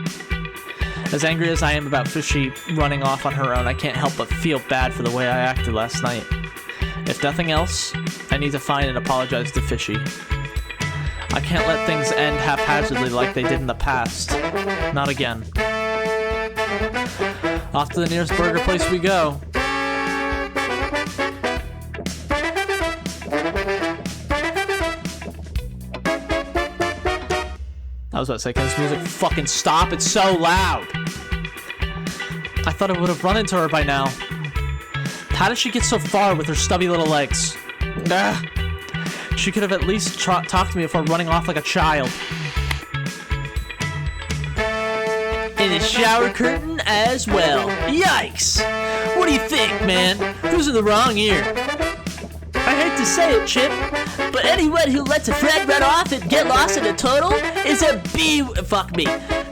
Speaker 1: As angry as I am about Fishy running off on her own, I can't help but feel bad for the way I acted last night. If nothing else, I need to find and apologize to Fishy. I can't let things end haphazardly like they did in the past. Not again. Off to the nearest burger place we go. I was about to say, can this music fucking stop? It's so loud. I thought I would have run into her by now. How did she get so far with her stubby little legs? Ugh. She could have at least talked to me before running off like a child.
Speaker 2: And a shower curtain as well. Yikes! What do you think, man? Who's in the wrong here? I hate to say it, Chip, but anyone who lets a friend run off and get lost in a tunnel is a fuck me.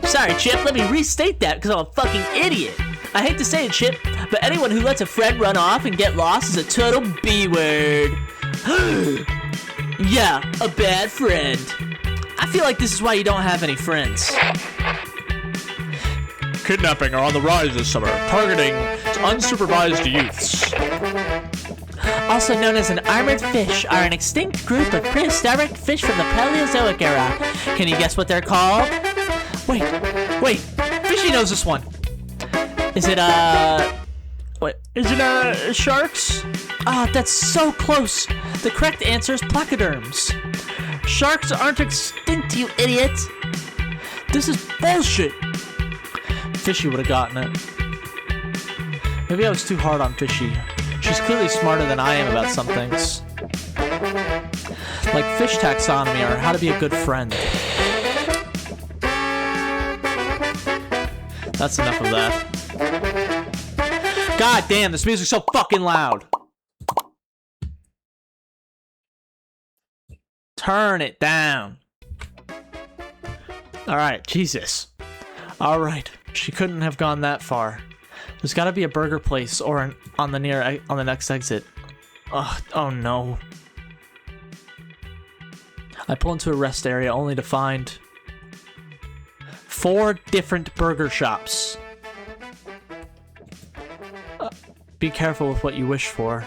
Speaker 2: Sorry, Chip, let me restate that because I'm a fucking idiot. I hate to say it, Chip, but anyone who lets a friend run off and get lost is a total B-word. Yeah, a bad friend. I feel like this is why you don't have any friends.
Speaker 1: Kidnapping are on the rise this summer, targeting unsupervised youths.
Speaker 2: also known as an armored fish, are an extinct group of prehistoric fish from the Paleozoic era. Can you guess what they're called?
Speaker 1: Wait. Fishy knows this one.
Speaker 2: Is it,
Speaker 1: What?
Speaker 3: Is it, sharks?
Speaker 2: Ah, that's so close. The correct answer is placoderms.
Speaker 3: Sharks aren't extinct, you idiot.
Speaker 1: This is bullshit. Fishy would have gotten it. Maybe I was too hard on Fishy. She's clearly smarter than I am about some things. Like fish taxonomy or how to be a good friend. That's enough of that. God damn, this music's so fucking loud. Turn it down. Alright, Jesus. Alright, she couldn't have gone that far. There's gotta be a burger place or on the next exit. Oh no. I pull into a rest area only to find 4 different burger shops. Be careful with what you wish for.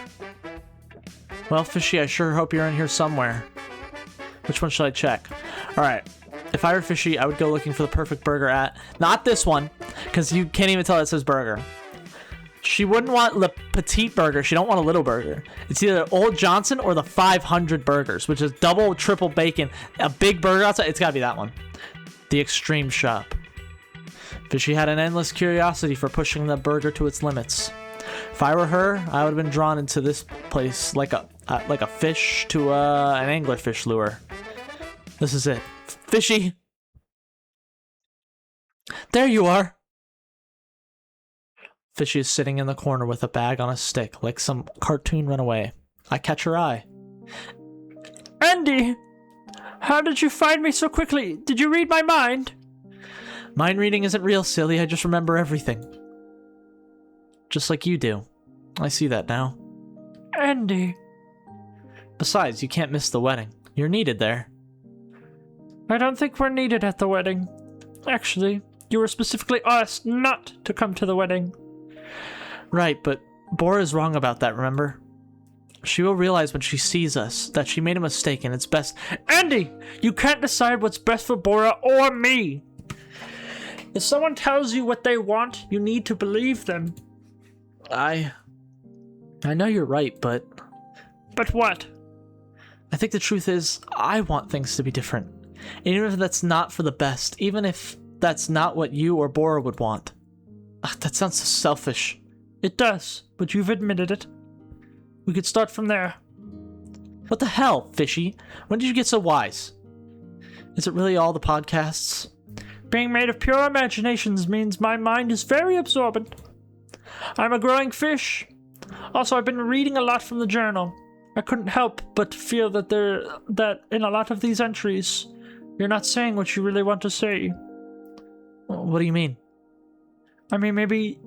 Speaker 1: Well, Fishy, I sure hope you're in here somewhere. Which one should I check? Alright. If I were Fishy, I would go looking for the perfect burger at... Not this one, because you can't even tell it says burger. She wouldn't want the petite burger. She don't want a little burger. It's either Old Johnson or the 500 burgers, which is double, triple bacon. A big burger outside. It's gotta be that one. The extreme shop. Fishy had an endless curiosity for pushing the burger to its limits. If I were her, I would have been drawn into this place like a fish to an anglerfish lure. This is it. Fishy! There you are! Fishy is sitting in the corner with a bag on a stick, like some cartoon runaway. I catch her eye.
Speaker 3: Andy! How did you find me so quickly? Did you read my mind?
Speaker 1: Mind reading isn't real, silly. I just remember everything. Just like you do. I see that now.
Speaker 3: Andy.
Speaker 1: Besides, you can't miss the wedding. You're needed there.
Speaker 3: I don't think we're needed at the wedding. Actually, you were specifically asked not to come to the wedding.
Speaker 1: Right, but Bora's wrong about that, remember? She will realize when she sees us that she made a mistake and it's best...
Speaker 3: Andy! You can't decide what's best for Bora or me! If someone tells you what they want, you need to believe them.
Speaker 1: I know you're right, but...
Speaker 3: But what?
Speaker 1: I think the truth is, I want things to be different. And even if that's not for the best, even if that's not what you or Bora would want. Ugh, that sounds so selfish.
Speaker 3: It does, but you've admitted it. We could start from there.
Speaker 1: What the hell, Fishy? When did you get so wise? Is it really all the podcasts?
Speaker 3: Being made of pure imaginations means my mind is very absorbent. I'm a growing fish. Also, I've been reading a lot from the journal. I couldn't help but feel that in a lot of these entries, you're not saying what you really want to say.
Speaker 1: What do you mean?
Speaker 3: I mean, maybe,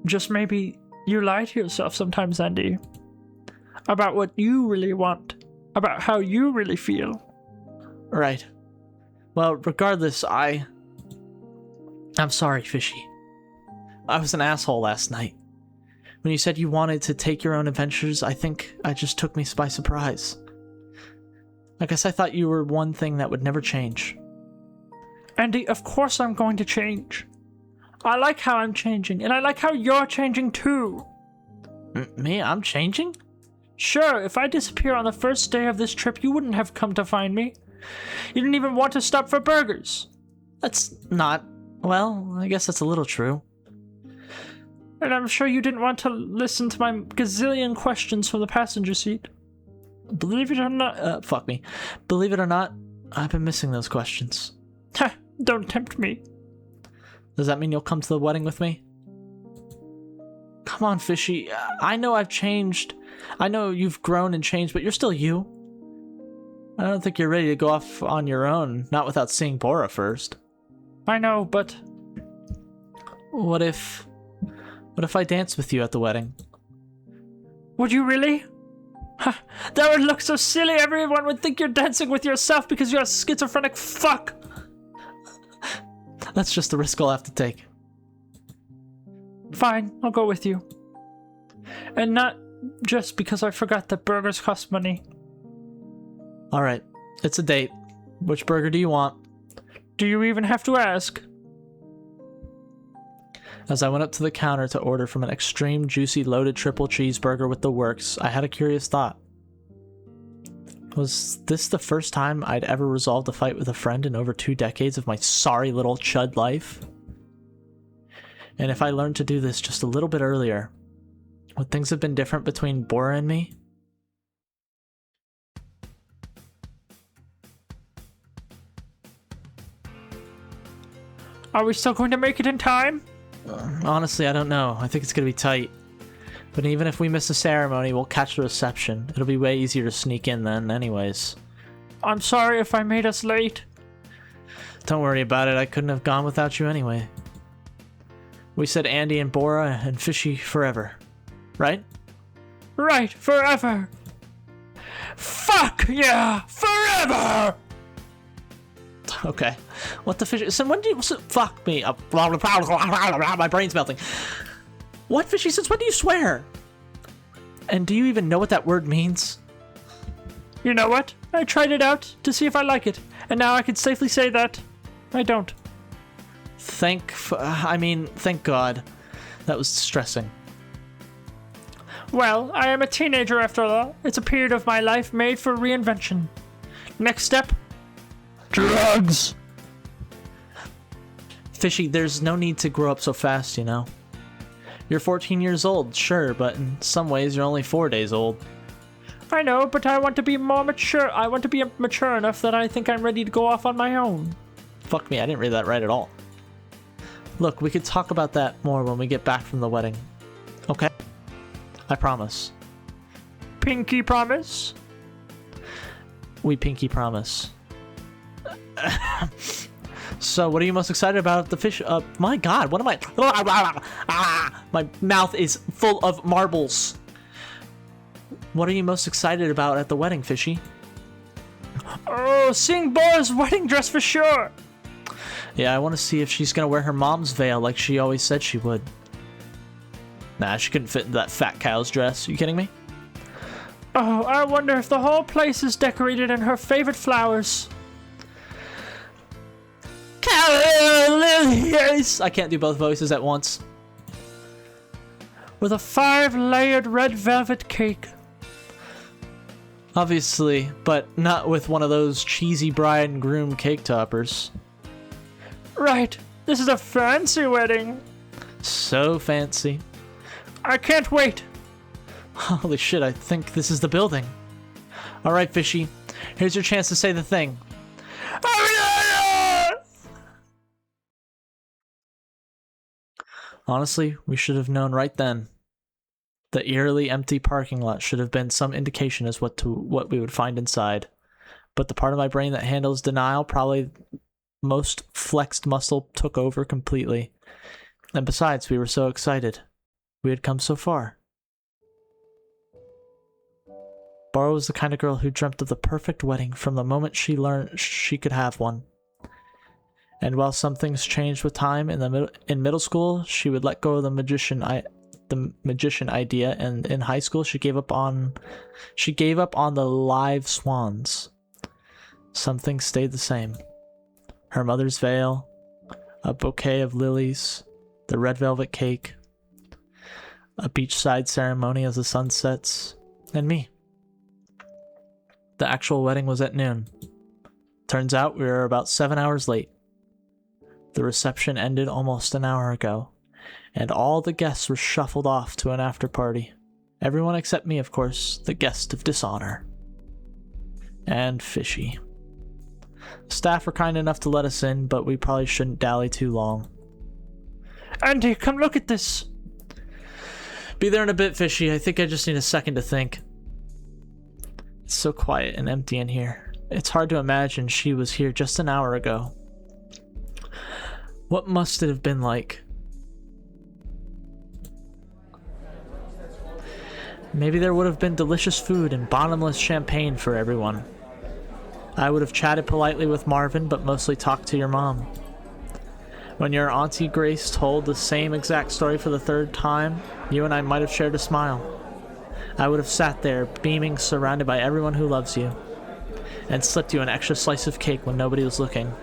Speaker 3: just maybe, you lie to yourself sometimes, Andy. About what you really want. About how you really feel.
Speaker 1: Right. Well, regardless, I'm sorry, Fishy. I was an asshole last night. When you said you wanted to take your own adventures, I think it just took me by surprise. I guess I thought you were one thing that would never change.
Speaker 3: Andy, of course I'm going to change. I like how I'm changing, and I like how you're changing too.
Speaker 1: Me? I'm changing?
Speaker 3: Sure, if I disappear on the first day of this trip, you wouldn't have come to find me. You didn't even want to stop for burgers.
Speaker 1: That's not... Well, I guess that's a little true.
Speaker 3: And I'm sure you didn't want to listen to my gazillion questions from the passenger seat. Believe it or not...
Speaker 1: fuck me. Believe it or not, I've been missing those questions.
Speaker 3: Ha! Don't tempt me.
Speaker 1: Does that mean you'll come to the wedding with me? Come on, Fishy. I know I've changed. I know you've grown and changed, but you're still you. I don't think you're ready to go off on your own, not without seeing Bora first.
Speaker 3: I know, but...
Speaker 1: What if I dance with you at the wedding?
Speaker 3: Would you really? Ha! That would look so silly. Everyone would think you're dancing with yourself because you're a schizophrenic fuck.
Speaker 1: That's just the risk I'll have to take.
Speaker 3: Fine, I'll go with you. And just because I forgot that burgers cost money.
Speaker 1: Alright, it's a date. Which burger do you want?
Speaker 3: Do you even have to ask?
Speaker 1: As I went up to the counter to order from an extreme juicy loaded triple cheeseburger with the works, I had a curious thought. Was this the first time I'd ever resolved a fight with a friend in over 2 decades of my sorry little chud life? And if I learned to do this just a little bit earlier, would things have been different between Bora and me?
Speaker 3: Are we still going to make it in time?
Speaker 1: Honestly, I don't know. I think it's gonna be tight. But even if we miss the ceremony, we'll catch the reception. It'll be way easier to sneak in then anyways.
Speaker 3: I'm sorry if I made us late.
Speaker 1: Don't worry about it. I couldn't have gone without you anyway. We said Andy and Bora and Fishy forever, right?
Speaker 3: Right, forever. Fuck yeah, forever!
Speaker 1: Okay. What the Fishy? So when do you... So, fuck me. My brain's melting. What, Fishy? Since when do you swear? And do you even know what that word means?
Speaker 3: You know what? I tried it out to see if I like it, and now I can safely say that I don't.
Speaker 1: Thank God. That was distressing.
Speaker 3: Well, I am a teenager after all. It's a period of my life made for reinvention. Next step? Drugs!
Speaker 1: Fishy, there's no need to grow up so fast, you know? You're 14 years old, sure, but in some ways you're only 4 days old.
Speaker 3: I know, but I want to be more mature. I want to be mature enough that I think I'm ready to go off on my own.
Speaker 1: Fuck me, I didn't read that right at all. Look, we could talk about that more when we get back from the wedding. Okay? I promise.
Speaker 3: Pinky promise?
Speaker 1: We pinky promise. So, what are you most excited about at the fish? My God, what am I? My mouth is full of marbles. What are you most excited about at the wedding, Fishy?
Speaker 3: Oh, seeing Bora's wedding dress for sure.
Speaker 1: Yeah, I want to see if she's gonna wear her mom's veil like she always said she would. Nah, she couldn't fit into that fat cow's dress. Are you kidding me?
Speaker 3: Oh, I wonder if the whole place is decorated in her favorite flowers.
Speaker 1: I can't do both voices at once.
Speaker 3: With a 5-layered red velvet cake.
Speaker 1: Obviously, but not with one of those cheesy bride and groom cake toppers.
Speaker 3: Right, this is a fancy wedding.
Speaker 1: So fancy.
Speaker 3: I can't wait.
Speaker 1: Holy shit, I think this is the building. Alright, Fishy, here's your chance to say the thing. Honestly, we should have known right then. The eerily empty parking lot should have been some indication as what we would find inside. But the part of my brain that handles denial, probably most flexed muscle, took over completely. And besides, we were so excited. We had come so far. Bora was the kind of girl who dreamt of the perfect wedding from the moment she learned she could have one. And while some things changed with time, in middle school, she would let go of the magician idea, and in high school, she gave up on the live swans. Some things stayed the same. Her mother's veil, a bouquet of lilies, the red velvet cake, a beachside ceremony as the sun sets, and me. The actual wedding was at noon. Turns out we were about 7 hours late. The reception ended almost an hour ago, and all the guests were shuffled off to an after party. Everyone except me, of course, the guest of dishonor. And Fishy. Staff were kind enough to let us in, but we probably shouldn't dally too long.
Speaker 3: Andy, come look at this.
Speaker 1: Be there in a bit, Fishy. I think I just need a second to think. It's so quiet and empty in here. It's hard to imagine she was here just an hour ago. What must it have been like? Maybe there would have been delicious food and bottomless champagne for everyone. I would have chatted politely with Marvin, but mostly talked to your mom. When your Auntie Grace told the same exact story for the third time, you and I might have shared a smile. I would have sat there, beaming, surrounded by everyone who loves you, and slipped you an extra slice of cake when nobody was looking.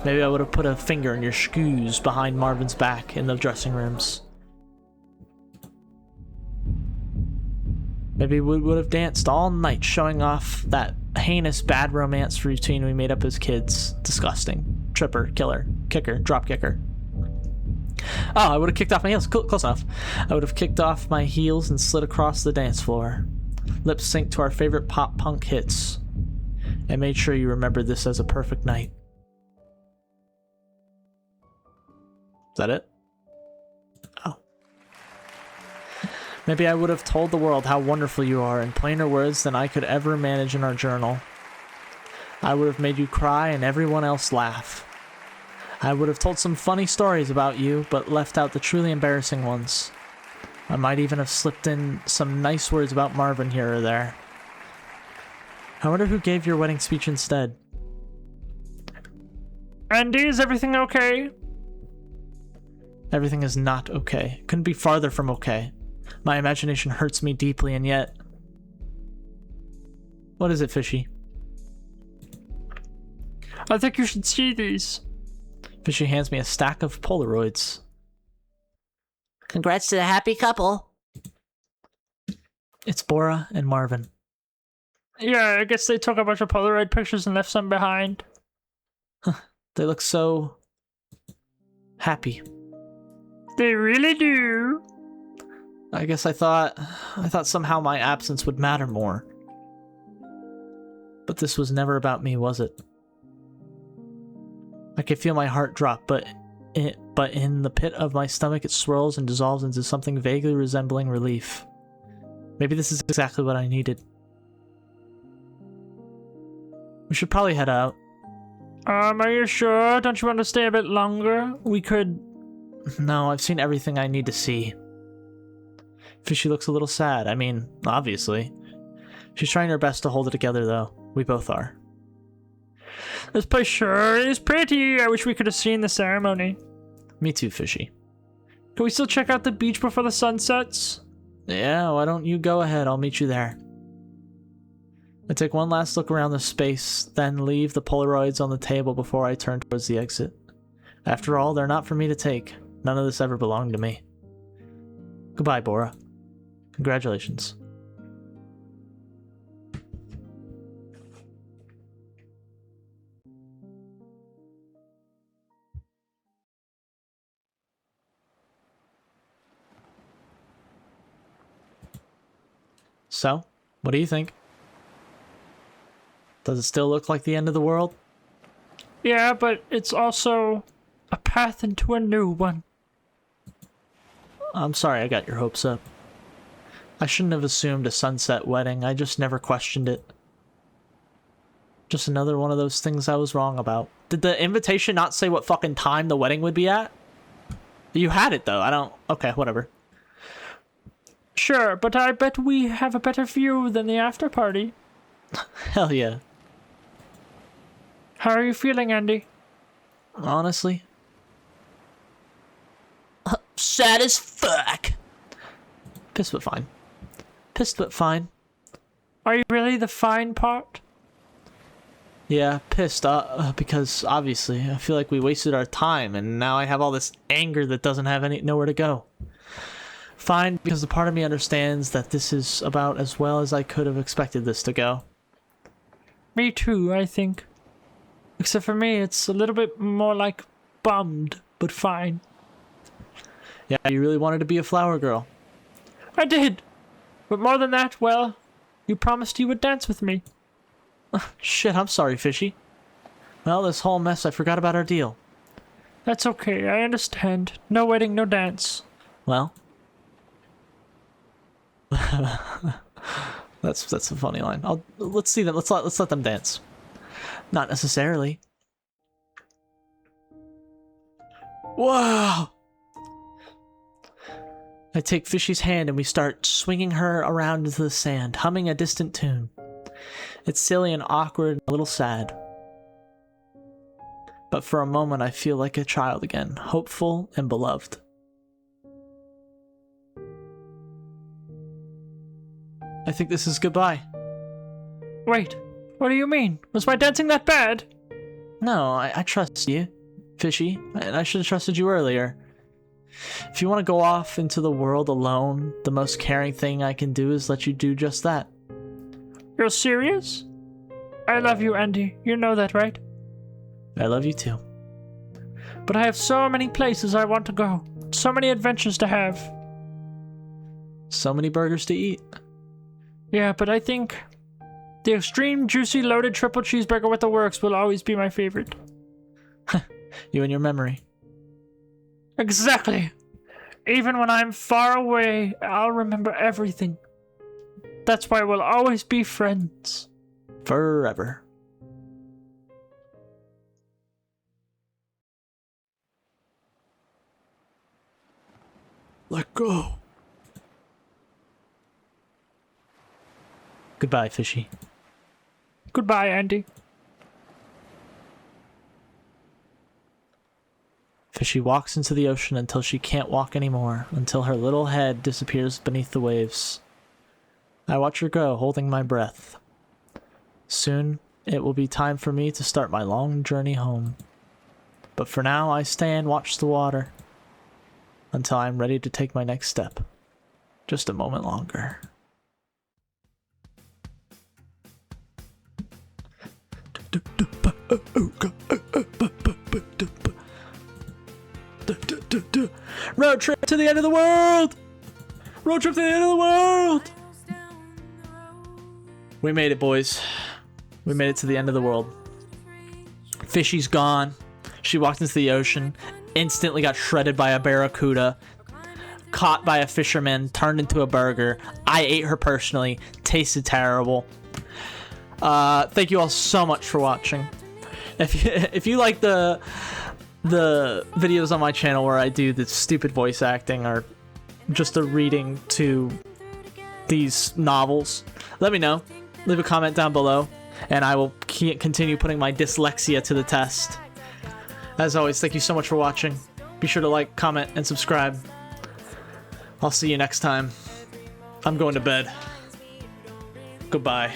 Speaker 1: Maybe I would have put a finger in your shoes behind Marvin's back in the dressing rooms. Maybe we would have danced all night, showing off that heinous bad romance routine we made up as kids. Disgusting. Tripper, killer, kicker, drop kicker. Oh, I would have kicked off my heels. Close enough. I would have kicked off my heels and slid across the dance floor. Lip sync to our favorite pop punk hits. And made sure you remembered this as a perfect night. Is that it? Oh. Maybe I would have told the world how wonderful you are in plainer words than I could ever manage in our journal. I would have made you cry and everyone else laugh. I would have told some funny stories about you, but left out the truly embarrassing ones. I might even have slipped in some nice words about Marvin here or there. I wonder who gave your wedding speech instead.
Speaker 3: Andy, is everything okay?
Speaker 1: Everything is not okay. Couldn't be farther from okay. My imagination hurts me deeply, and yet... What is it, Fishy?
Speaker 3: I think you should see these.
Speaker 1: Fishy hands me a stack of Polaroids.
Speaker 2: Congrats to the happy couple.
Speaker 1: It's Bora and Marvin.
Speaker 3: Yeah, I guess they took a bunch of Polaroid pictures and left some behind.
Speaker 1: They look so... happy.
Speaker 3: They really do.
Speaker 1: I guess I thought somehow my absence would matter more. But this was never about me, was it? I could feel my heart drop, but in the pit of my stomach it swirls and dissolves into something vaguely resembling relief. Maybe this is exactly what I needed. We should probably head out.
Speaker 3: Are you sure? Don't you want to stay a bit longer? We could...
Speaker 1: No, I've seen everything I need to see. Fishy looks a little sad. I mean, obviously. She's trying her best to hold it together, though. We both are.
Speaker 3: This place sure is pretty. I wish we could have seen the ceremony.
Speaker 1: Me too, Fishy.
Speaker 3: Can we still check out the beach before the sun sets?
Speaker 1: Yeah, why don't you go ahead? I'll meet you there. I take one last look around the space, then leave the Polaroids on the table before I turn towards the exit. After all, they're not for me to take. None of this ever belonged to me. Goodbye, Bora. Congratulations. So, what do you think? Does it still look like the end of the world?
Speaker 3: Yeah, but it's also a path into a new one.
Speaker 1: I'm sorry I got your hopes up. I shouldn't have assumed a sunset wedding. I just never questioned it. Just another one of those things I was wrong about. Did the invitation not say what fucking time the wedding would be at? You had it, though. I don't... Okay, whatever.
Speaker 3: Sure, but I bet we have a better view than the after party.
Speaker 1: Hell yeah.
Speaker 3: How are you feeling, Andy?
Speaker 1: Honestly?
Speaker 2: Sad as fuck.
Speaker 1: Pissed but fine. Pissed but fine.
Speaker 3: Are you really the fine part?
Speaker 1: Yeah, pissed, because obviously I feel like we wasted our time and now I have all this anger that doesn't have nowhere to go. Fine, because a part of me understands that this is about as well as I could have expected this to go.
Speaker 3: Me too, I think. Except for me, it's a little bit more like bummed, but fine.
Speaker 1: Yeah, you really wanted to be a flower girl.
Speaker 3: I did! But more than that, well, you promised you would dance with me.
Speaker 1: Shit, I'm sorry, Fishy. Well, this whole mess, I forgot about our deal.
Speaker 3: That's okay, I understand. No wedding, no dance.
Speaker 1: Well... that's a funny line. Let's see them. Let's let them dance. Not necessarily. Whoa! I take Fishy's hand and we start swinging her around into the sand, humming a distant tune. It's silly and awkward and a little sad. But for a moment I feel like a child again, hopeful and beloved. I think this is goodbye.
Speaker 3: Wait, what do you mean? Was my dancing that bad?
Speaker 1: No, I trust you, Fishy, and I should have trusted you earlier. If you want to go off into the world alone, the most caring thing I can do is let you do just that.
Speaker 3: You're serious? I love you, Andy. You know that, right?
Speaker 1: I love you too.
Speaker 3: But I have so many places I want to go. So many adventures to have.
Speaker 1: So many burgers to eat.
Speaker 3: Yeah, but I think the extreme juicy loaded triple cheeseburger with the works will always be my favorite.
Speaker 1: You and your memory.
Speaker 3: Exactly. Even when I'm far away, I'll remember everything. That's why we'll always be friends.
Speaker 1: Forever. Let go. Goodbye, Fishy.
Speaker 3: Goodbye, Andy.
Speaker 1: Fishy walks into the ocean until she can't walk anymore, until her little head disappears beneath the waves. I watch her go, holding my breath. Soon, it will be time for me to start my long journey home. But for now, I stay and watch the water until I'm ready to take my next step. Just a moment longer. Road trip to the end of the world! Road trip to the end of the world! We made it, boys. We made it to the end of the world. Fishy's gone. She walked into the ocean, instantly got shredded by a barracuda, caught by a fisherman, turned into a burger. I ate her personally. Tasted terrible. Thank you all so much for watching. If you like the videos on my channel where I do the stupid voice acting or just a reading to these novels, let me know. Leave a comment down below, and I will continue putting my dyslexia to the test. As always, thank you so much for watching. Be sure to like, comment, and subscribe. I'll see you next time. I'm going to bed. Goodbye.